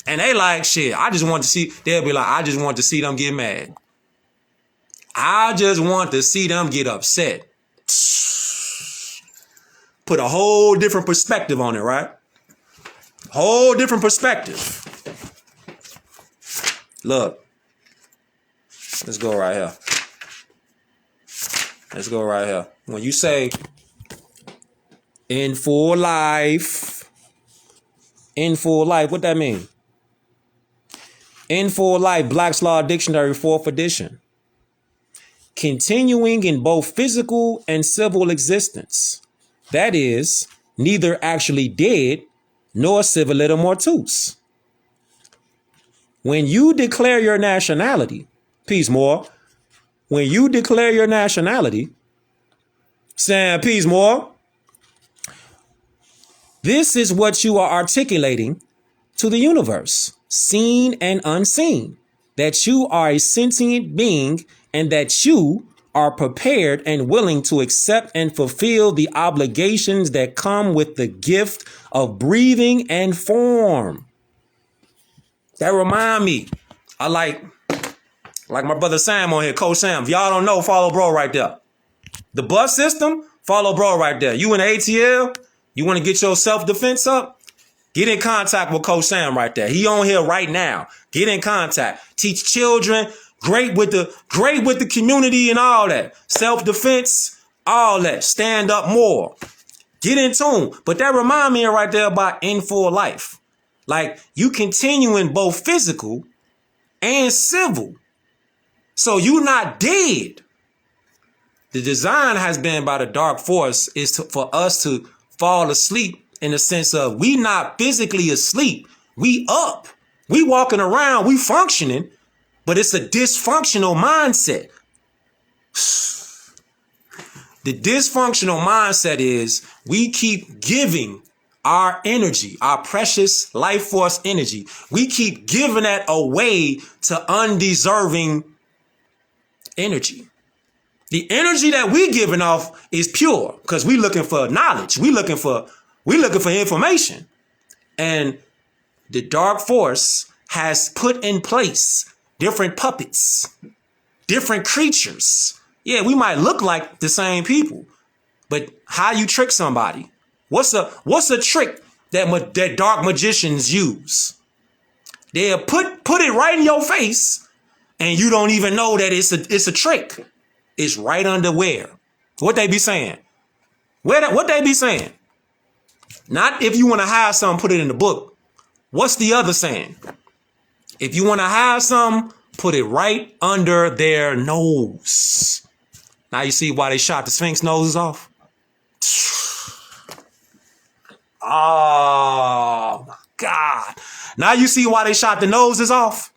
And they like, shit, I just want to see, they'll be like, I just want to see them get mad. I just want to see them get upset. Put a whole different perspective on it, right? Whole different perspective. Look. Let's go right here. Let's go right here. When you say in full life, what that mean? In full life, Black's Law Dictionary, 4th edition. Continuing in both physical and civil existence. That is, neither actually dead nor civilita mortus. When you declare your nationality, peace more. When you declare your nationality, saying peace more, this is what you are articulating to the universe, seen and unseen, that you are a sentient being and that you are prepared and willing to accept and fulfill the obligations that come with the gift of breathing and form. That remind me, I like my brother Sam on here, Coach Sam. If y'all don't know, follow bro right there. The bus system, follow bro right there. You in the ATL, you want to get your self-defense up? Get in contact with Coach Sam right there. He on here right now. Get in contact. Teach children. Great with the community and all that. Self-defense, all that. Stand up more. Get in tune. But that remind me right there about in full life. Like you continue in both physical and civil. So you're not dead. The design has been by the dark force is for us to fall asleep in the sense of we not physically asleep. We up. We walking around. We functioning. But it's a dysfunctional mindset. The dysfunctional mindset is we keep giving our energy, our precious life force energy. We keep giving that away to undeserving energy. The energy that we giving off is pure because we looking for knowledge. We looking for information. And the dark force has put in place different puppets, different creatures. Yeah, we might look like the same people, but how you trick somebody? What's a trick that dark magicians use? They'll put it right in your face, and you don't even know that it's a trick. It's right under where? What they be saying? What they be saying? Not if you want to hide something, put it in the book. What's the other saying? If you want to hide something, put it right under their nose. Now you see why they shot the Sphinx noses off? Oh my God. Now you see why they shot the noses off?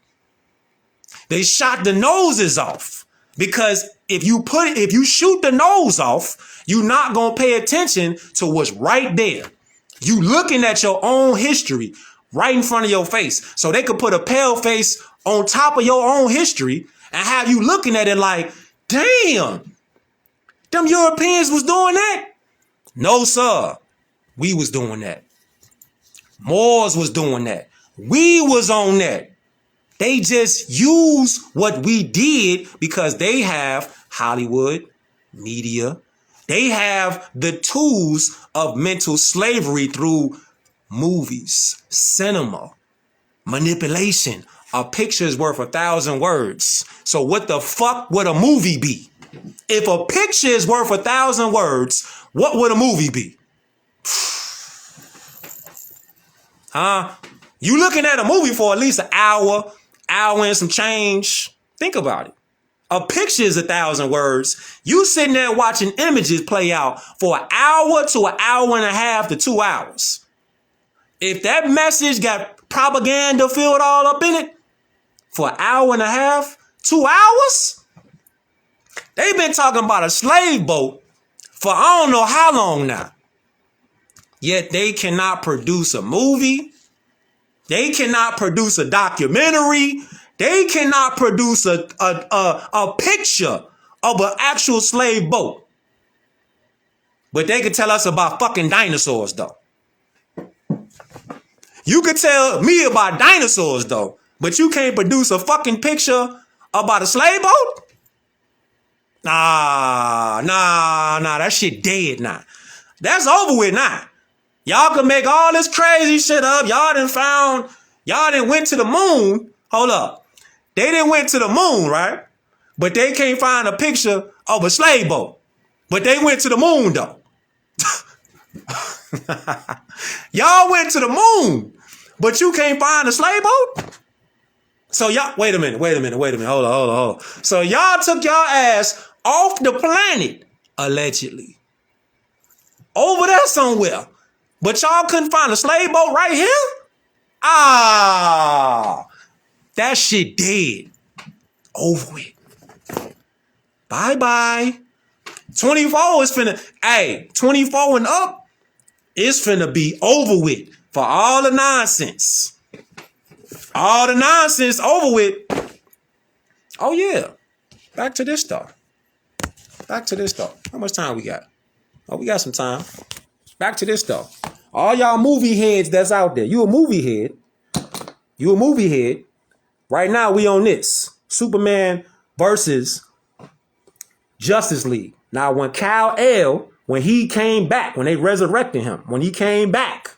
They shot the noses off because if you shoot the nose off, you're not going to pay attention to what's right there. You looking at your own history right in front of your face. So they could put a pale face on top of your own history and have you looking at it like, damn, them Europeans was doing that? No, sir. We was doing that. Moors was doing that. We was on that. They just use what we did because they have Hollywood, media. They have the tools of mental slavery through movies, cinema, manipulation. A picture is worth 1,000 words. So what the fuck would a movie be? If a picture is worth 1,000 words, what would a movie be? Huh? You looking at a movie for at least an hour and some change. Think about it. A picture is 1,000 words. You sitting there watching images play out for an hour to an hour and a half to 2 hours. If that message got propaganda filled all up in it for an hour and a half, 2 hours, they've been talking about a slave boat for I don't know how long now. Yet they cannot produce a movie They cannot produce a documentary. They cannot produce a picture of an actual slave boat. But they could tell us about fucking dinosaurs, though. You could tell me about dinosaurs, though, but you can't produce a fucking picture about a slave boat? Nah, that shit dead now. That's over with now. Y'all can make all this crazy shit up. Y'all done went to the moon. Hold up. They didn't went to the moon, right? But they can't find a picture of a slave boat. But they went to the moon, though. Y'all went to the moon, but you can't find a slave boat? So y'all, wait a minute. Hold on. So y'all took y'all ass off the planet, allegedly. Over there somewhere. But y'all couldn't find a slave boat right here? That shit dead. Over with. Bye-bye. 24 is finna, 24 and up, it's finna be over with for all the nonsense. All the nonsense over with. Oh, yeah. Back to this stuff. How much time we got? Oh, we got some time. Back to this stuff. All y'all movie heads that's out there. You a movie head. Right now we on this. Superman versus Justice League. Now when Kal-El, when he came back, when they resurrected him, when he came back,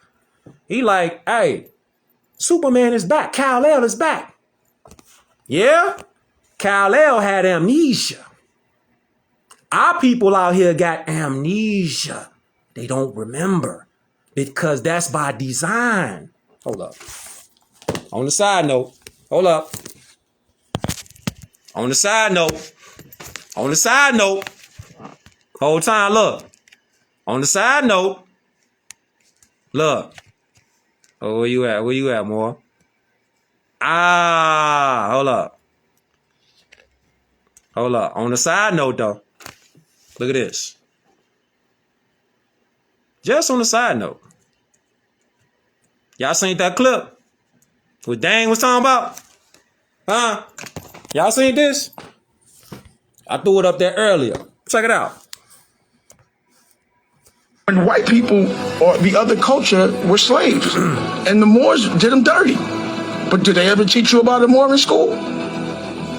he like, hey, Superman is back. Kal-El is back. Yeah? Kal-El had amnesia. Our people out here got amnesia. They don't remember because that's by design. Hold up. On the side note, whole time, look. On the side note, look. Oh, where you at, more? Hold up. On the side note, though, look at this. Just on the side note. Y'all seen that clip? What Dang was talking about? Huh? Y'all seen this? I threw it up there earlier. Check it out. When white people or the other culture were slaves, and the Moors did them dirty. But did they ever teach you about a Moor in school?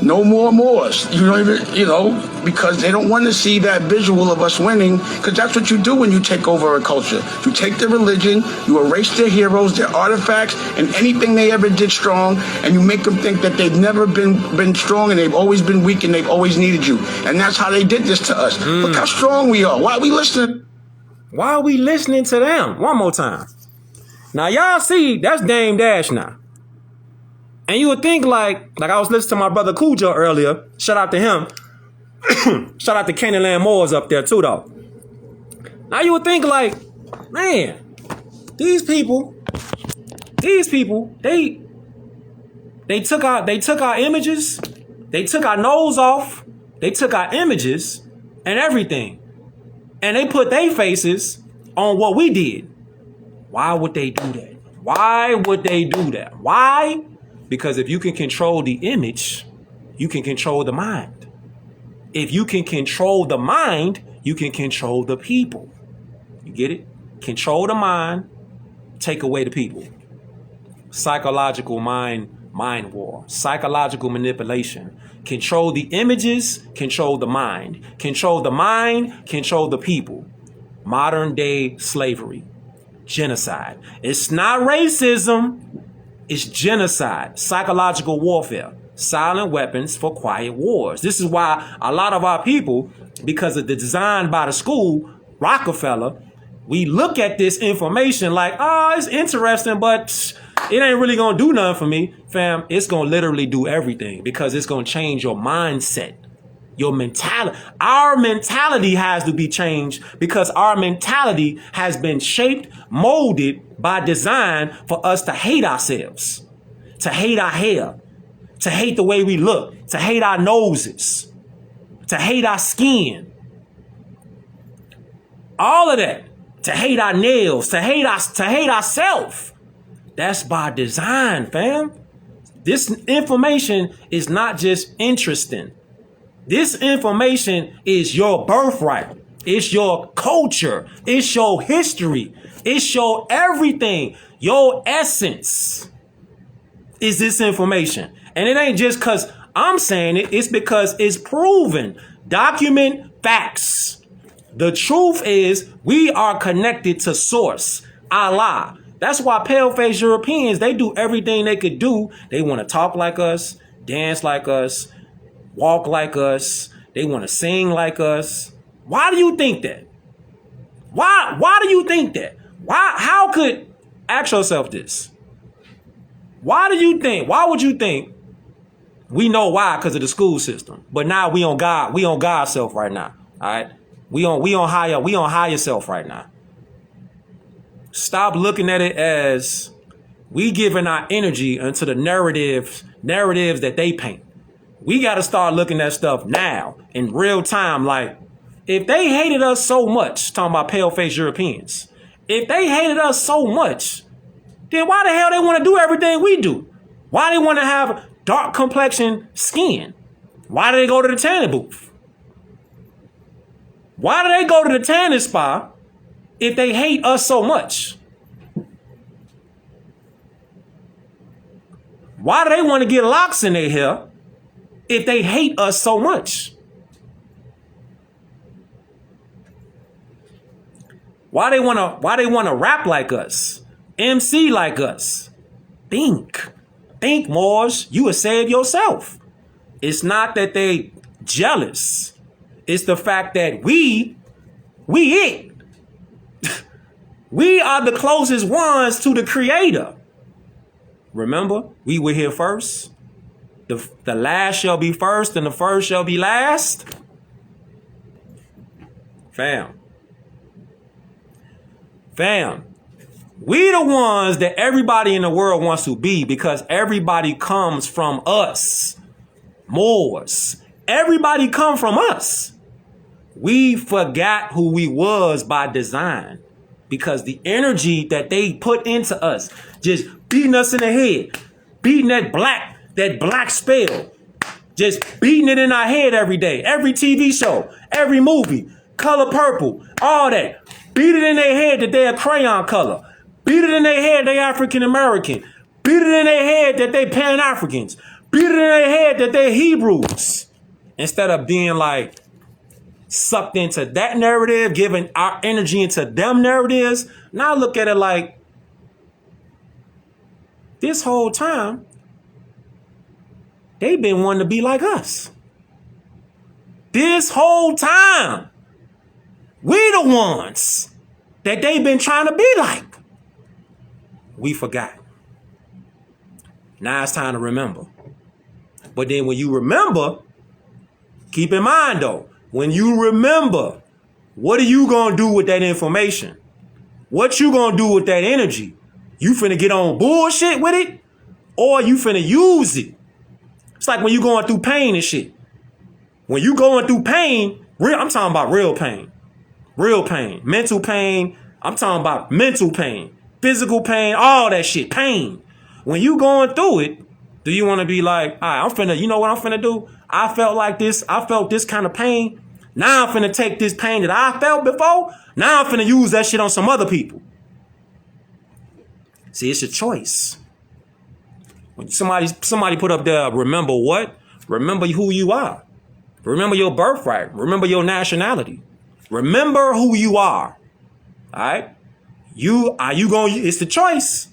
No more Moors. You don't even, because they don't want to see that visual of us winning, because that's what you do when you take over a culture. You take their religion, you erase their heroes, their artifacts, and anything they ever did strong, and you make them think that they've never been strong and they've always been weak and they've always needed you. And that's how they did this to us. Look how strong we are. Why are we listening? Why are we listening to them? One more time. Now, y'all see, that's Dame Dash now. And you would think like I was listening to my brother Cujo earlier. Shout out to him. Shout out to Kenny Land Moores up there too, though. Now you would think like, man, these people, they took our images, they took our nose off, they took our images and everything. And they put their faces on what we did. Why would they do that? Why? Because if you can control the image, you can control the mind. If you can control the mind, you can control the people. You get it? Control the mind, take away the people. Psychological mind war. Psychological manipulation. Control the images, control the mind. Control the mind, control the people. Modern day slavery. Genocide. It's not racism. It's genocide, psychological warfare, silent weapons for quiet wars. This is why a lot of our people, because of the design by the school, Rockefeller, we look at this information like, it's interesting, but it ain't really going to do nothing for me. Fam, it's going to literally do everything because it's going to change your mindset, your mentality. Our mentality has to be changed because our mentality has been shaped, molded by design for us to hate ourselves, to hate our hair, to hate the way we look, to hate our noses, to hate our skin. All of that. To hate our nails, to hate ourselves. That's by design, fam. This information is not just interesting. This information is your birthright. It's your culture. It's your history. It's your everything. Your essence is this information. And it ain't just because I'm saying it. It's because it's proven. Document facts. The truth is we are connected to source, Allah. That's why pale-faced Europeans, they do everything they could do. They want to talk like us, dance like us, walk like us. They want to sing like us. Why do you think that? Why do you think that? How could, ask yourself this. Why would you think we know why? Because of the school system. But now we on God's self right now. All right. We on higher self right now. Stop looking at it as we giving our energy into the narratives that they paint. We got to start looking at stuff now in real time. Like, if they hated us so much, talking about pale-faced Europeans, if they hated us so much, then why the hell they want to do everything we do? Why they want to have dark complexion skin? Why do they go to the tanning booth? Why do they go to the tanning spa if they hate us so much? Why do they want to get locks in their hair if they hate us so much? Why they want to rap like us, MC like us? Think, Moors. You will save yourself. It's not that they jealous. It's the fact that we it. We are the closest ones to the Creator. Remember, we were here first. The last shall be first and the first shall be last. Fam, we the ones that everybody in the world wants to be because everybody comes from us. Moors. Everybody come from us. We forgot who we was by design because the energy that they put into us, just beating us in the head, beating that black spell, just beating it in our head every day, every TV show, every movie, Color Purple, all that. Beat it in their head that they're crayon color. Beat it in their head they African American. Beat it in their head that they Pan-Africans. Beat it in their head that they Hebrews. Instead of being like sucked into that narrative, giving our energy into them narratives. Now look at it like this whole time, they've been wanting to be like us. This whole time, we the ones that they've been trying to be like. We forgot. Now it's time to remember. But then when you remember, keep in mind though, when you remember, what are you going to do with that information? What you going to do with that energy? You finna get on bullshit with it? Or you finna use it? It's like when you going through pain and shit. When you going through pain, I'm talking about real pain. Real pain. Mental pain. I'm talking about mental pain. Physical pain. All that shit. Pain. When you going through it, do you want to be like, all right, you know what I'm finna do? I felt like this. I felt this kind of pain. Now I'm finna take this pain that I felt before. Now I'm finna use that shit on some other people. See, it's a choice. When somebody put up there, remember what? Remember who you are. Remember your birthright. Remember your nationality. Remember who you are. All right? It's the choice.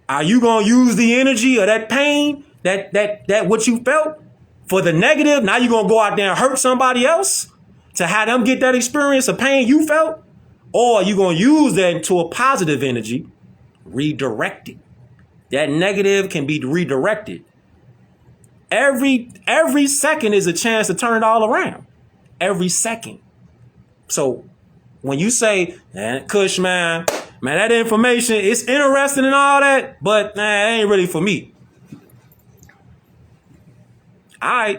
Are you going to use the energy of that pain, that what you felt for the negative? Now you're going to go out there and hurt somebody else to have them get that experience of pain you felt? Or are you going to use that into a positive energy, redirect it? That negative can be redirected. Every second is a chance to turn it all around. Every second. So when you say, Kush, man, that information, it's interesting and all that, but it ain't really for me. All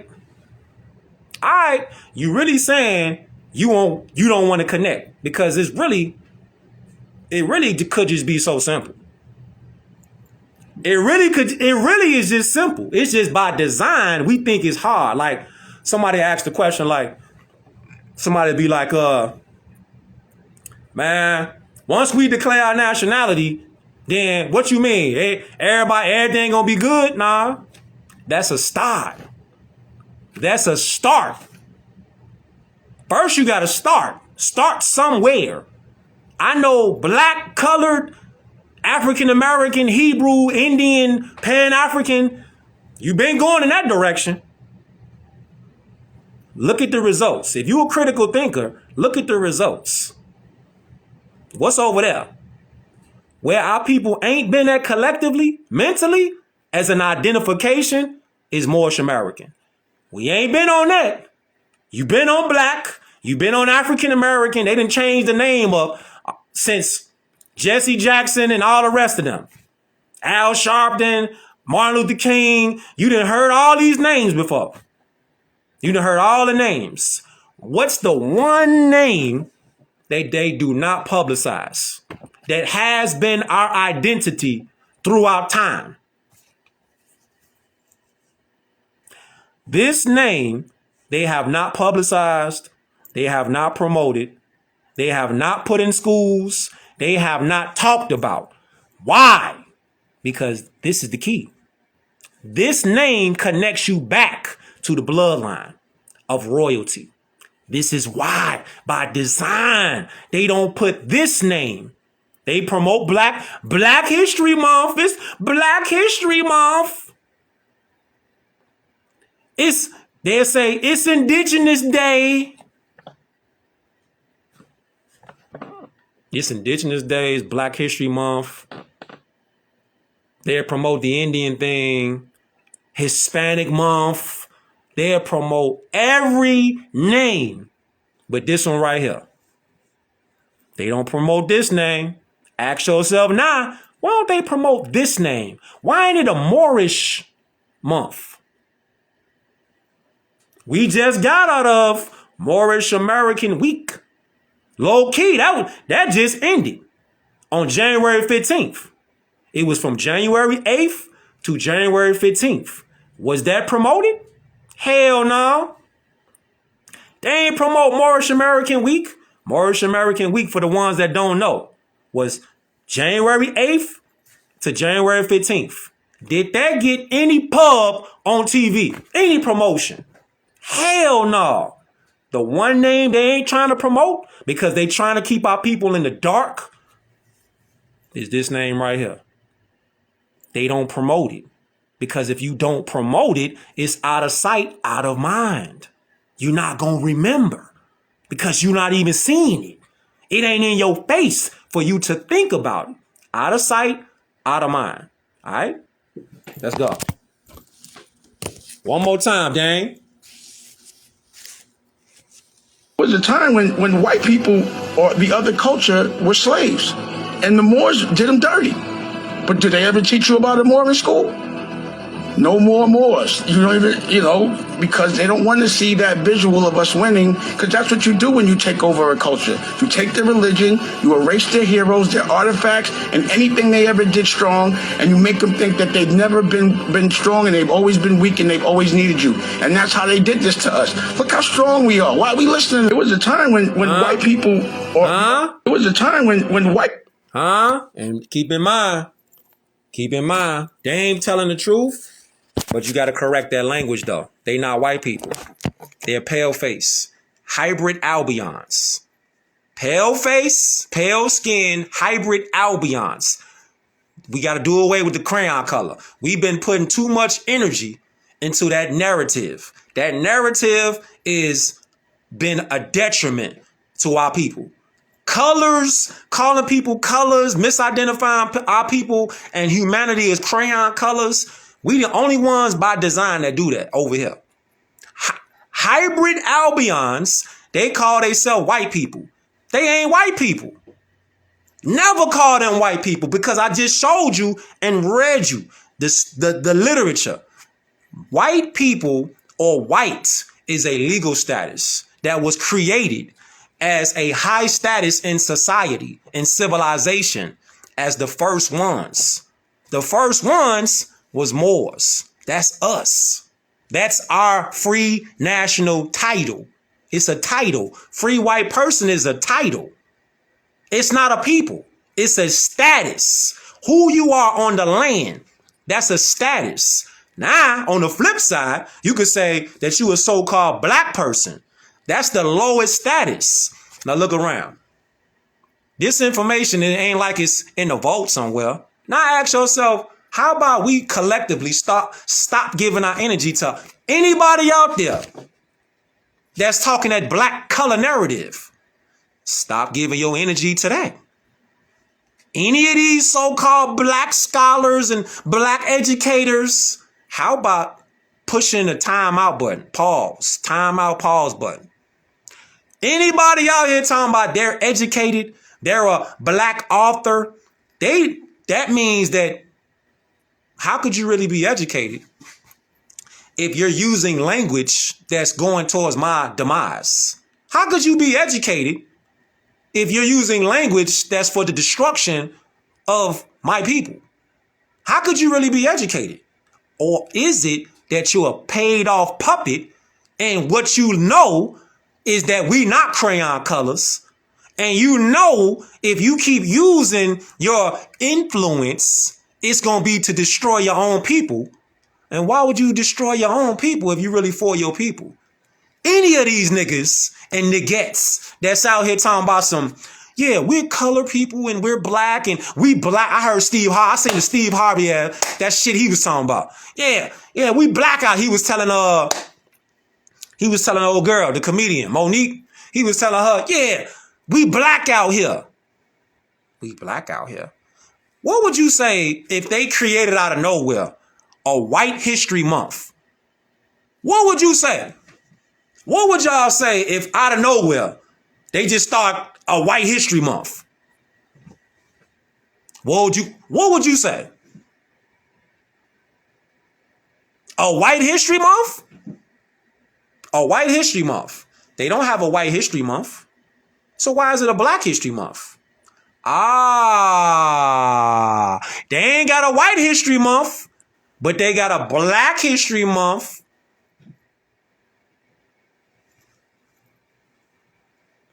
right. You really saying you don't want to connect because it really could just be so simple. It really is just simple. It's just by design, we think it's hard. Like somebody asked the question, like somebody be like, man, once we declare our nationality, then what you mean? Everything gonna be good? Nah, that's a start. That's a start. First, you gotta start. Start somewhere. I know black, colored, African-American, Hebrew, Indian, Pan-African. You've been going in that direction. Look at the results. If you're a critical thinker, look at the results. What's over there? Where our people ain't been at collectively, mentally, as an identification, is Moorish American. We ain't been on that. You've been on black. You've been on African American. They didn't change the name up since Jesse Jackson and all the rest of them. Al Sharpton, Martin Luther King. You done heard all these names before. You done heard all the names. What's the one name that they do not publicize that has been our identity throughout time? This name they have not publicized. They have not promoted. They have not put in schools. They have not talked about. Why? Because this is the key. This name connects you back to the bloodline of royalty. This is why, by design, they don't put this name. They promote Black History Month. It's Black History Month. They'll say it's Indigenous Day. It's Indigenous Day, it's Black History Month. They'll promote the Indian thing, Hispanic Month. They'll promote every name, but this one right here. They don't promote this name. Ask yourself now, why don't they promote this name? Why ain't it a Moorish month? We just got out of Moorish American Week. Low key, that just ended on January 15th. It was from January 8th to January 15th. Was that promoted? Hell no. They ain't promote Moorish American Week. Moorish American Week, for the ones that don't know, was January 8th to January 15th. Did that get any pub on TV? Any promotion? Hell no. The one name they ain't trying to promote because they trying to keep our people in the dark is this name right here. They don't promote it because if you don't promote it, it's out of sight, out of mind. You're not going to remember because you're not even seeing it. It ain't in your face for you to think about it. Out of sight, out of mind. All right? Let's go. One more time, gang. Was a time when white people or the other culture were slaves and the Moors did them dirty. But did they ever teach you about a Moor in school? No more Moors. You don't even, because they don't want to see that visual of us winning, because that's what you do when you take over a culture. You take their religion, you erase their heroes, their artifacts, and anything they ever did strong, and you make them think that they've never been strong and they've always been weak and they've always needed you. And that's how they did this to us. Look how strong we are. Why are we listening? There was a time when white people, there was a time when white... And keep in mind, they ain't telling the truth. But you got to correct that language, though. They not white people. They're pale face. Hybrid albions. Pale face, pale skin, hybrid albions. We got to do away with the crayon color. We've been putting too much energy into that narrative. That narrative is been a detriment to our people. Colors, calling people colors, misidentifying our people and humanity as crayon colors. We the only ones by design that do that over here. Hybrid albions, they call themselves white people. They ain't white people. Never call them white people because I just showed you and read you the literature. White people or white is a legal status that was created as a high status in society, in civilization, as the first ones. The first ones was Moors. That's us. That's our free national title. It's a title. Free white person is a title. It's not a people. It's a status. Who you are on the land, that's a status. Now, on the flip side, you could say that you a so-called black person. That's the lowest status. Now look around. This information, it ain't like it's in the vault somewhere. Now ask yourself, how about we collectively stop giving our energy to anybody out there that's talking that black color narrative? Stop giving your energy to that. Any of these so-called black scholars and black educators, how about pushing the timeout button? Pause. Timeout, pause button. Anybody out here talking about they're educated, they're a black author, that means that how could you really be educated if you're using language that's going towards my demise? How could you be educated if you're using language that's for the destruction of my people? How could you really be educated? Or is it that you're a paid off puppet and what you know is that we not crayon colors? And you know, if you keep using your influence, it's going to be to destroy your own people. And why would you destroy your own people if you really for your people? Any of these niggas and niggettes that's out here talking about some, yeah, we're color people and we're black and we black. I heard Steve Harvey. I seen the Steve Harvey that shit he was talking about. Yeah, we black out. He was telling the old girl, the comedian Monique. He was telling her, yeah, we black out here. We black out here. What would you say if they created out of nowhere a White History Month? What would you say? What would y'all say if out of nowhere they just start a White History Month? What would you say? A White History Month? A White History Month. They don't have a White History Month. So why is it a Black History Month? They ain't got a White History Month, but they got a Black History Month.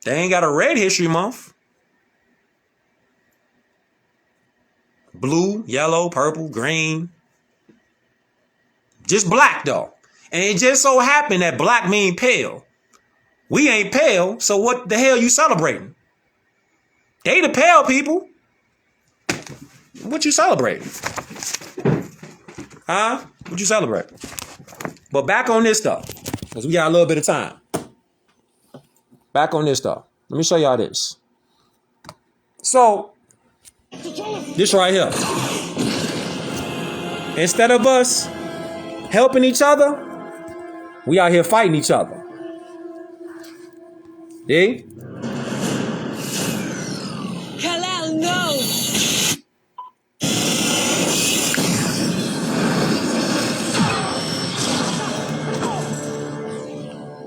They ain't got a Red History Month. Blue, yellow, purple, green. Just black though. And it just so happened that black mean pale. We ain't pale, so what the hell you celebrating? They the pale people. What you celebrating? Huh? What you celebrate? But back on this stuff, because we got a little bit of time. Back on this stuff. Let me show y'all this. So, this right here. Instead of us helping each other, we out here fighting each other. See? Kal-El, no!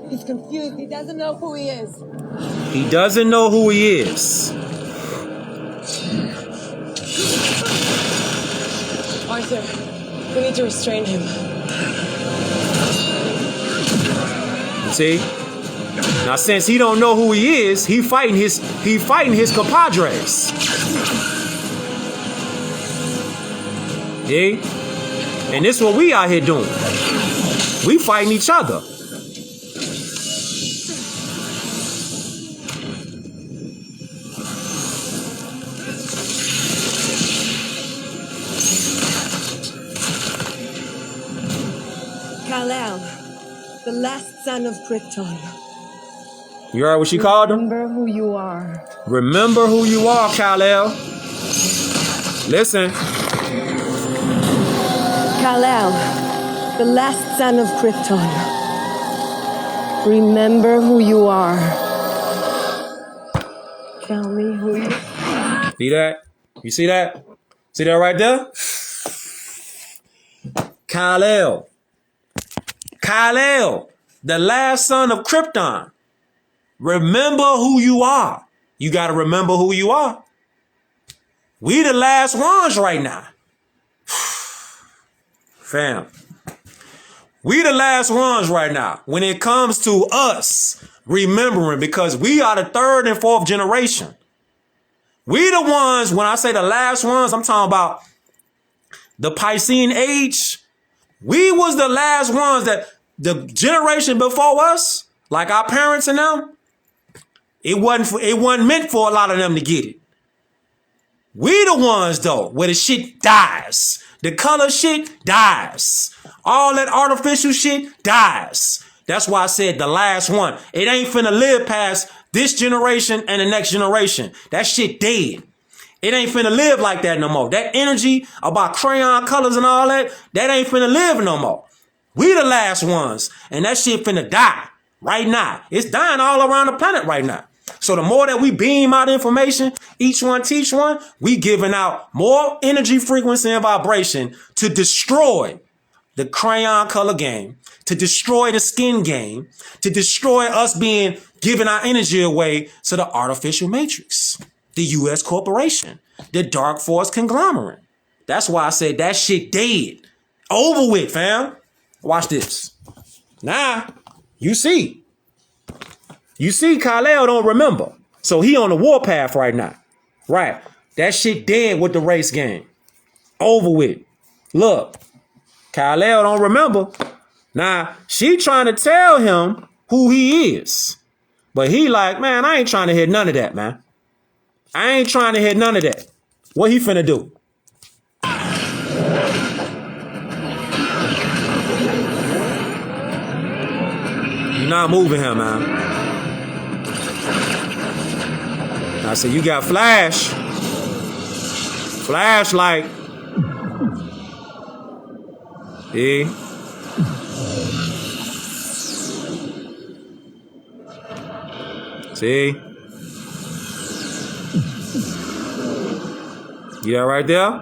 He's confused. He doesn't know who he is. He doesn't know who he is. Arthur, we need to restrain him. See? Now, since he don't know who he is, he fighting his compadres. See? And this is what we out here doing. We fighting each other. Kal-El, the last son of Krypton. You heard what she called him? Remember who you are. Remember who you are, Kal-El. Listen. Kal-El, the last son of Krypton. Remember who you are. Tell me who you are. See that? You see that? See that right there? Kal-El. Kal-El, the last son of Krypton. Remember who you are. You got to remember who you are. We the last ones right now. Fam. We the last ones right now when it comes to us remembering, because we are the third and fourth generation. We the ones, when I say the last ones, I'm talking about the Piscean age. We was the last ones that the generation before us, like our parents and them, it wasn't meant for a lot of them to get it. We the ones though, where the shit dies. The color shit dies. All that artificial shit dies. That's why I said the last one. It ain't finna live past this generation and the next generation. That shit dead. It ain't finna live like that no more. That energy about crayon colors and all that, that ain't finna live no more. We the last ones. And that shit finna die right now. It's dying all around the planet right now. So the more that we beam out information, each one teach one, we giving out more energy, frequency, and vibration to destroy the crayon color game, to destroy the skin game, to destroy us giving our energy away to the artificial matrix, the U.S. corporation, the dark force conglomerate. That's why I said that shit dead. Over with, fam. Watch this. Now, you see. You see, Kyle don't remember. So he on the warpath right now. Right. That shit dead with the race game. Over with. Look, Kyle don't remember. Now, she trying to tell him who he is. But he like, man, I ain't trying to hear none of that, man. I ain't trying to hear none of that. What he finna do? You're not moving him, man. I said, you got flash. Flashlight. See? See? You that right there?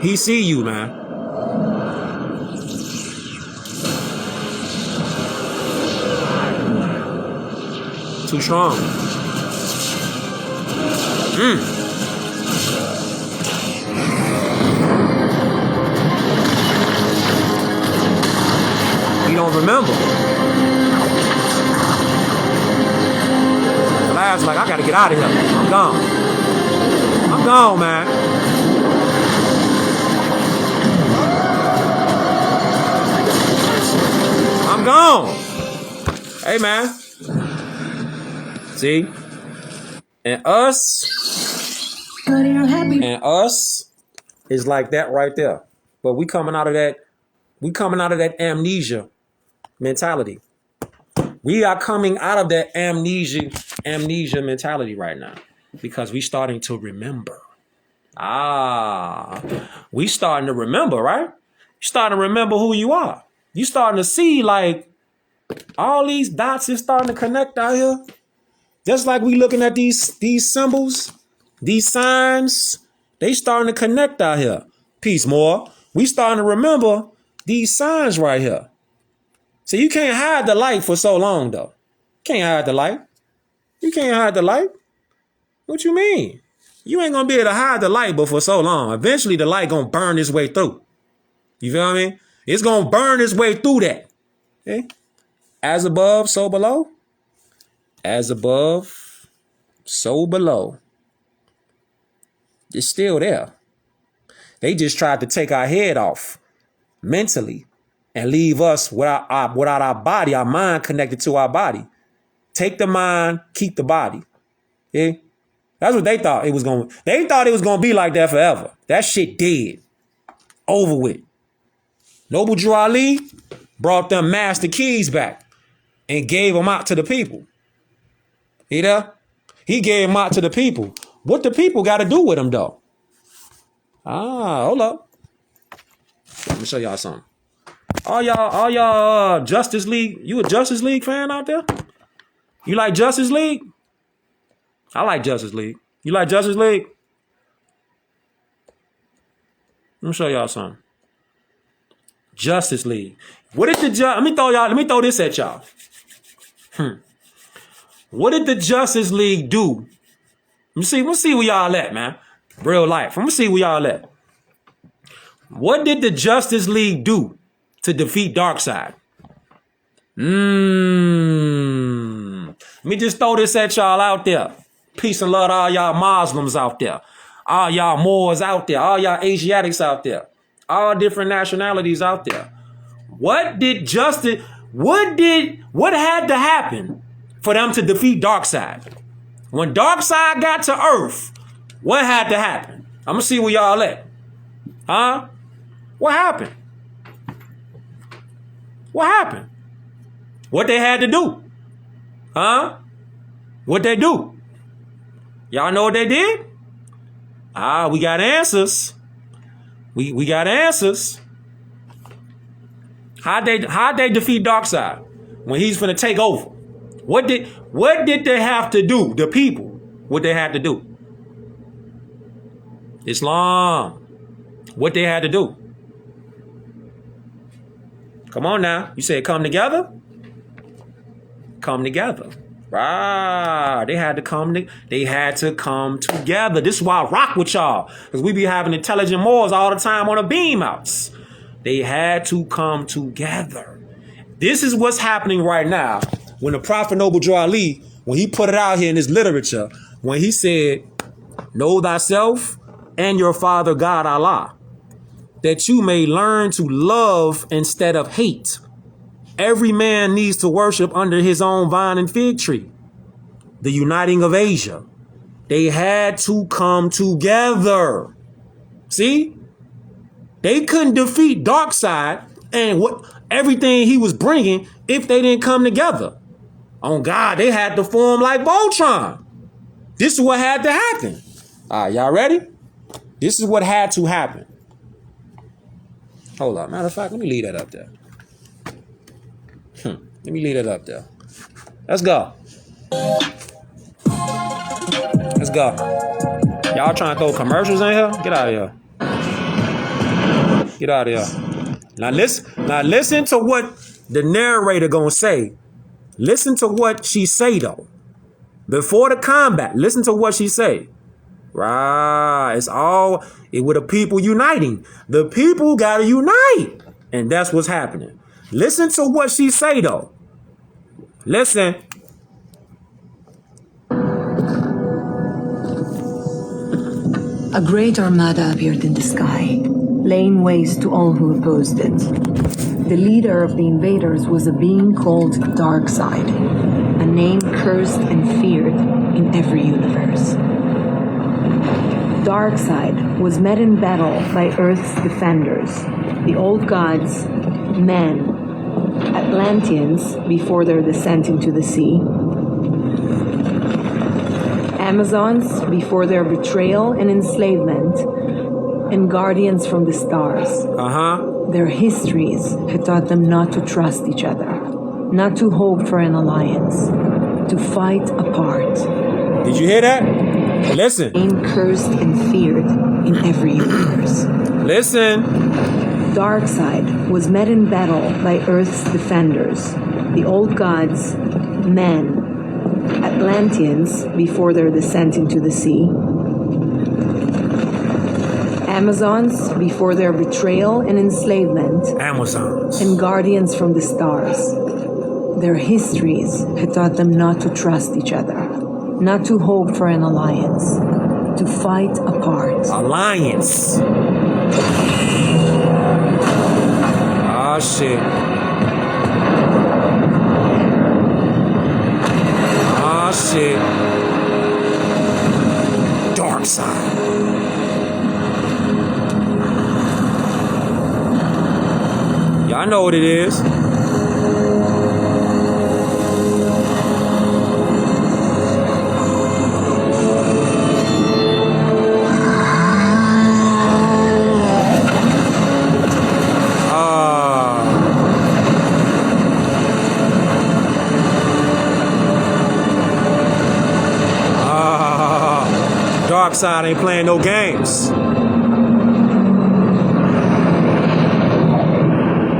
He see you, man. Too strong. He don't remember. Last, like, I gotta get out of here. I'm gone. I'm gone, man. I'm gone. Hey, man. See? And us is like that right there. But we coming out of that amnesia mentality. We are coming out of that amnesia mentality right now because we starting to remember. We starting to remember, right? You starting to remember who you are. You starting to see like all these dots is starting to connect out here. Just like we looking at these symbols, these signs, they starting to connect out here. Peace more. We starting to remember these signs right here. So you can't hide the light for so long, though. Can't hide the light. You can't hide the light. What you mean? You ain't gonna be able to hide the light, but for so long. Eventually, the light gonna burn its way through. You feel me? It's gonna burn its way through that. Okay? As above, so below. As above, so below. It's still there. They just tried to take our head off mentally and leave us without our body, our mind connected to our body. Take the mind, keep the body. Yeah? That's what they thought it was going to. They thought it was going to be like that forever. That shit dead. Over with. Noble Drew Ali brought them master keys back and gave them out to the people. You know? He gave them out to the people. What the people got to do with them, though? Hold up. Let me show y'all something. All y'all Justice League. You a Justice League fan out there? You like Justice League? I like Justice League. You like Justice League? Let me show y'all something. Justice League. What did the let me throw this at y'all. What did the Justice League do Let's see where y'all at, man. Real life. Let me see where y'all at. What did the Justice League do to defeat Darkseid? Let me just throw this at y'all out there. Peace and love to all y'all Muslims out there. All y'all Moors out there. All y'all Asiatics out there. All different nationalities out there. What had to happen for them to defeat Darkseid? When Darkseid got to Earth, what had to happen? I'm going to see where y'all at. Huh? What happened? What happened? What they had to do? Huh? What they do? Y'all know what they did? We got answers. We got answers. How'd they defeat Darkseid when he's finna take over? What did they have to do? The people, what they had to do? Islam. What they had to do? Come on now. You said come together? Come together. Right. They had to come together. This is why I rock with y'all. Because we be having intelligent Moors all the time on the beam outs. They had to come together. This is what's happening right now. When the Prophet Noble Drew Ali, when he put it out here in his literature, when he said, know thyself and your father God Allah, that you may learn to love instead of hate. Every man needs to worship under his own vine and fig tree. The uniting of Asia. They had to come together. See? They couldn't defeat Darkseid and everything he was bringing if they didn't come together. On God, they had to form like Voltron. This is what had to happen. All right, y'all ready? This is what had to happen. Hold on. Matter of fact, let me leave that up there. Let me leave that up there. Let's go. Let's go. Y'all trying to throw commercials in here? Get out of here. Get out of here. Now listen to what the narrator gonna say. Listen to what she say though. Before the combat, listen to what she say. Right. It's with the people uniting. The people gotta unite. And that's what's happening. Listen to what she say though. Listen. A great armada appeared in the sky, laying waste to all who opposed it. The leader of the invaders was a being called Darkseid, a name cursed and feared in every universe. Darkseid was met in battle by Earth's defenders, the old gods, men, Atlanteans before their descent into the sea, Amazons before their betrayal and enslavement, and guardians from the stars. Their histories had taught them not to trust each other, not to hope for an alliance, to fight apart. Did you hear that? Listen. Being cursed and feared in every universe. Listen. Darkseid was met in battle by Earth's defenders, the old gods, men, Atlanteans before their descent into the sea, Amazons before their betrayal and enslavement, Amazons, and guardians from the stars. Their histories had taught them not to trust each other, not to hope for an alliance, to fight apart. Alliance. Ah, shit. Ah, shit. Darkseid. Y'all know what it is. Darkseid ain't playing no games.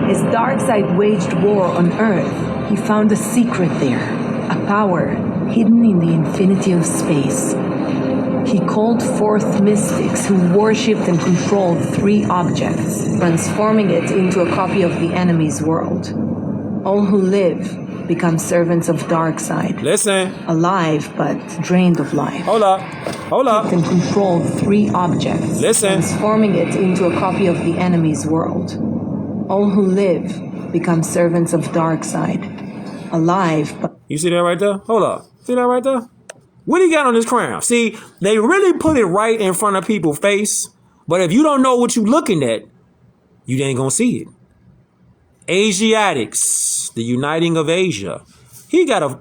As Darkseid waged war on Earth, he found a secret there, a power hidden in the infinity of space. He called forth mystics who worshipped and controlled 3 objects, transforming it into a copy of the enemy's world. All who live become servants of dark side. Listen. Alive, but drained of life. Hold up. Hold up. And controlled 3 objects, Listen. transforming it into a copy of the enemy's world. All who live become servants of dark side. Alive, but... You see that right there? Hold up. See that right there? What he got on his crown? See, they really put it right in front of people's face. But if you don't know what you're looking at, you ain't gonna see it. Asiatics, the uniting of Asia. He got a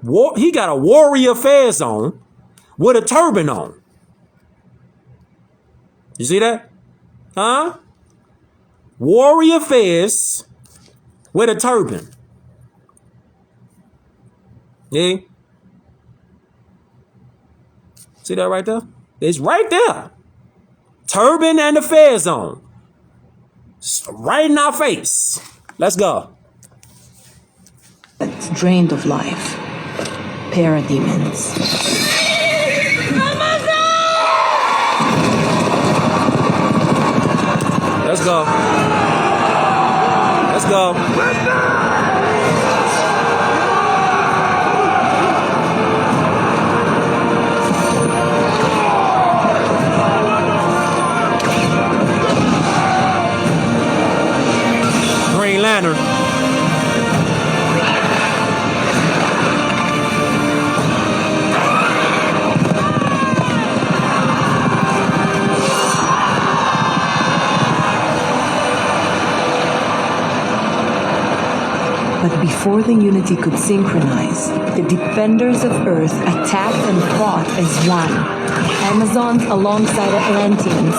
warrior fez on with a turban on. You see that? Huh? Warrior fez with a turban. Yeah. See that right there? It's right there. Turban and the fez on. Right in our face. Let's go. Drained of life. Parademons. Let's go. Let's go. Green Lantern. But before the unity could synchronize, the defenders of Earth attacked and fought as one. Amazons alongside Atlanteans,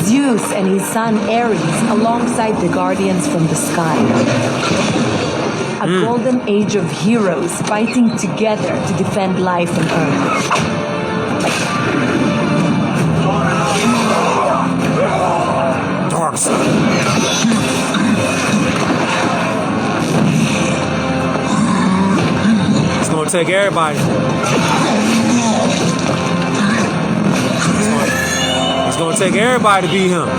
Zeus and his son Ares alongside the guardians from the sky. A golden age of heroes fighting together to defend life on Earth. Dark side. It's gonna take everybody. It's gonna take everybody to beat him.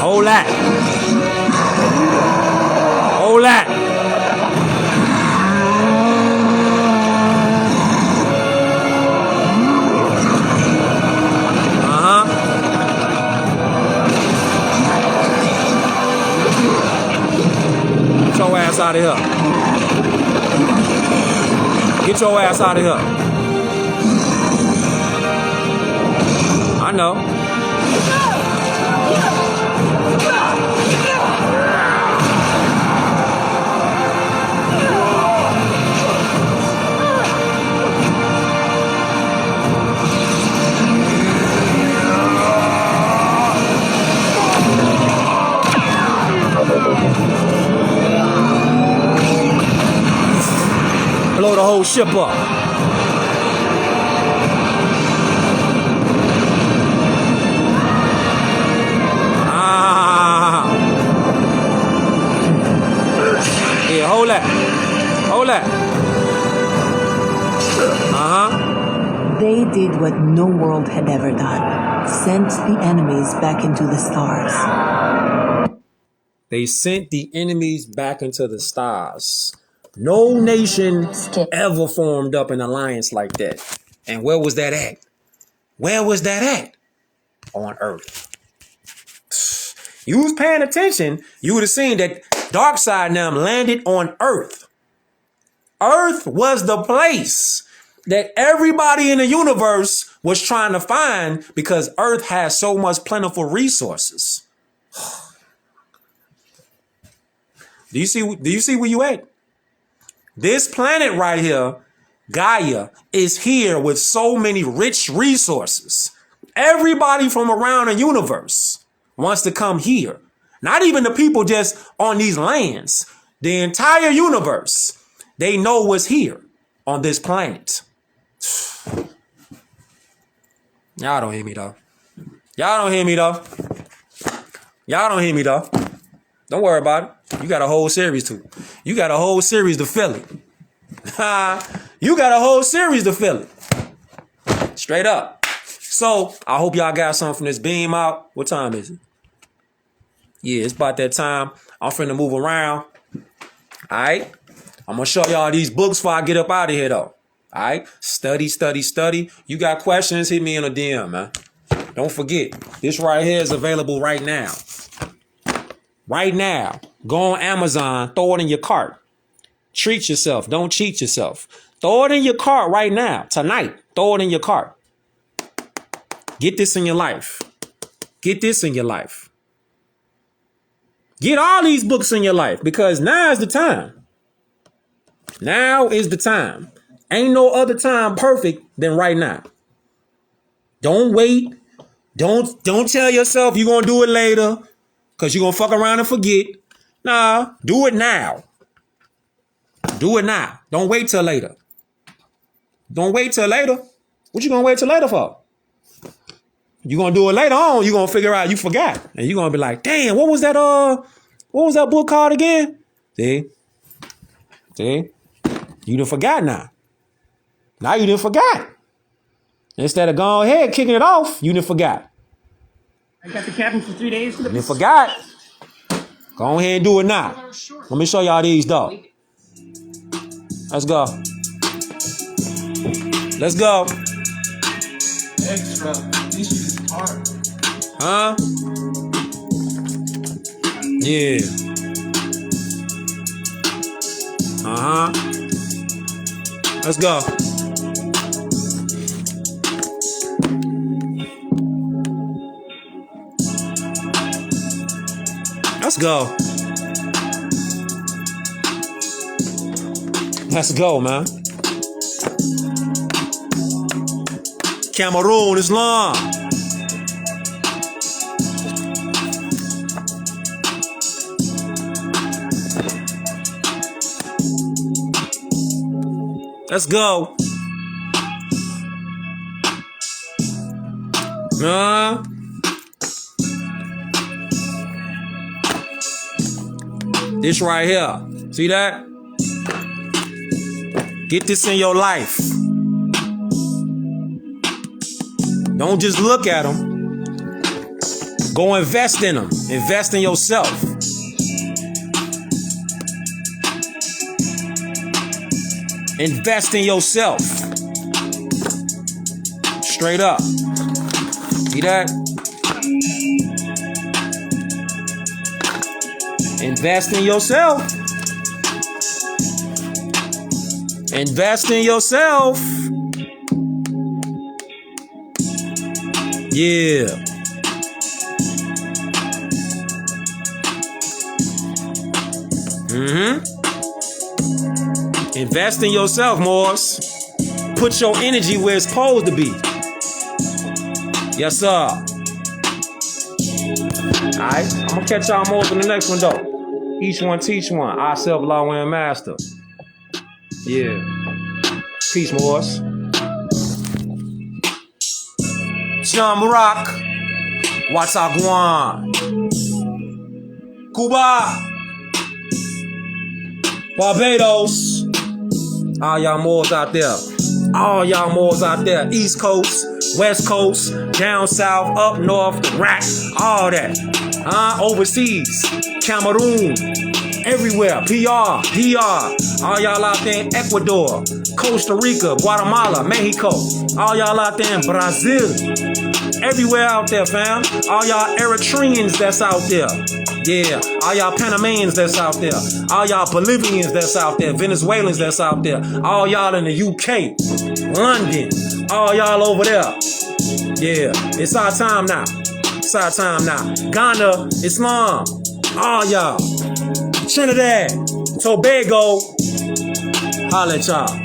Hold that. Hold that. Get your ass out of here. Get your ass out of here. I know. Blow the whole ship up. Yeah, hold that. Hold that. They did what no world had ever done. Sent the enemies back into the stars. They sent the enemies back into the stars. No nation ever formed up an alliance like that. And where was that at? Where was that at? On Earth. You was paying attention, you would have seen that Darkseid and them landed on Earth. Earth was the place that everybody in the universe was trying to find because Earth has so much plentiful resources. Do you see where you at? This planet right here, Gaia, is here with so many rich resources. Everybody from around the universe wants to come here. Not even the people just on these lands. The entire universe. They know what's here on this planet. Y'all don't hear me though. Y'all don't hear me though. Y'all don't hear me though. Don't worry about it. You got a whole series too. You got a whole series to fill it. You got a whole series to fill it. Straight up. So I hope y'all got something from this beam out. What time is it? Yeah, it's about that time. I'm finna move around. Alright. I'm gonna show y'all these books before I get up out of here though. Alright. Study, study, study. You got questions, hit me in a DM, man. Don't forget, this right here is available right now. Right now. Go on Amazon, throw it in your cart. Treat yourself. Don't cheat yourself. Throw it in your cart right now. Tonight. Throw it in your cart. Get this in your life. Get this in your life. Get all these books in your life because now is the time. Now is the time. Ain't no other time perfect than right now. Don't wait. Don't tell yourself you're going to do it later because you're going to fuck around and forget. Nah, do it now. Do it now. Don't wait till later. Don't wait till later. What you going to wait till later for? You're going to do it later on. You're going to figure out you forgot. And you're going to be like, damn, what was that book called again? See? You done forgot now. Now you done forgot. Instead of going ahead kicking it off, you done forgot. I got the cabin for 3 days. You done forgot. Go ahead and do it now. Let me show y'all these though. Let's go. Let's go. Extra. This is hard. Huh? Yeah. Uh-huh. Let's go. Let's go. Let's go, man. Cameroon, Islam. Let's go. This right here. See that? Get this in your life. Don't just look at them. Go invest in them. Invest in yourself. Invest in yourself. Straight up. See that? Invest in yourself. Invest in yourself. Yeah. Invest in yourself, Morse. Put your energy where it's supposed to be. Yes, sir. Alright, I'm gonna catch y'all more in the next one, though. Each one teach one. I self-law and master. Yeah. Peace, Morse. Sean Maroc. Watagwan. Cuba. Barbados. All y'all Moors out there. All y'all Moors out there. East Coast, West Coast, down south, up north, rack, all that. Overseas, Cameroon, everywhere. PR, DR. All y'all out there in Ecuador, Costa Rica, Guatemala, Mexico. All y'all out there in Brazil. Everywhere out there, fam. All y'all Eritreans that's out there. Yeah, all y'all Panamanians that's out there. All y'all Bolivians that's out there. Venezuelans that's out there. All y'all in the UK, London. All y'all over there. Yeah, it's our time now. It's our time now. Ghana, Islam. All y'all. Trinidad, Tobago. Holla at y'all.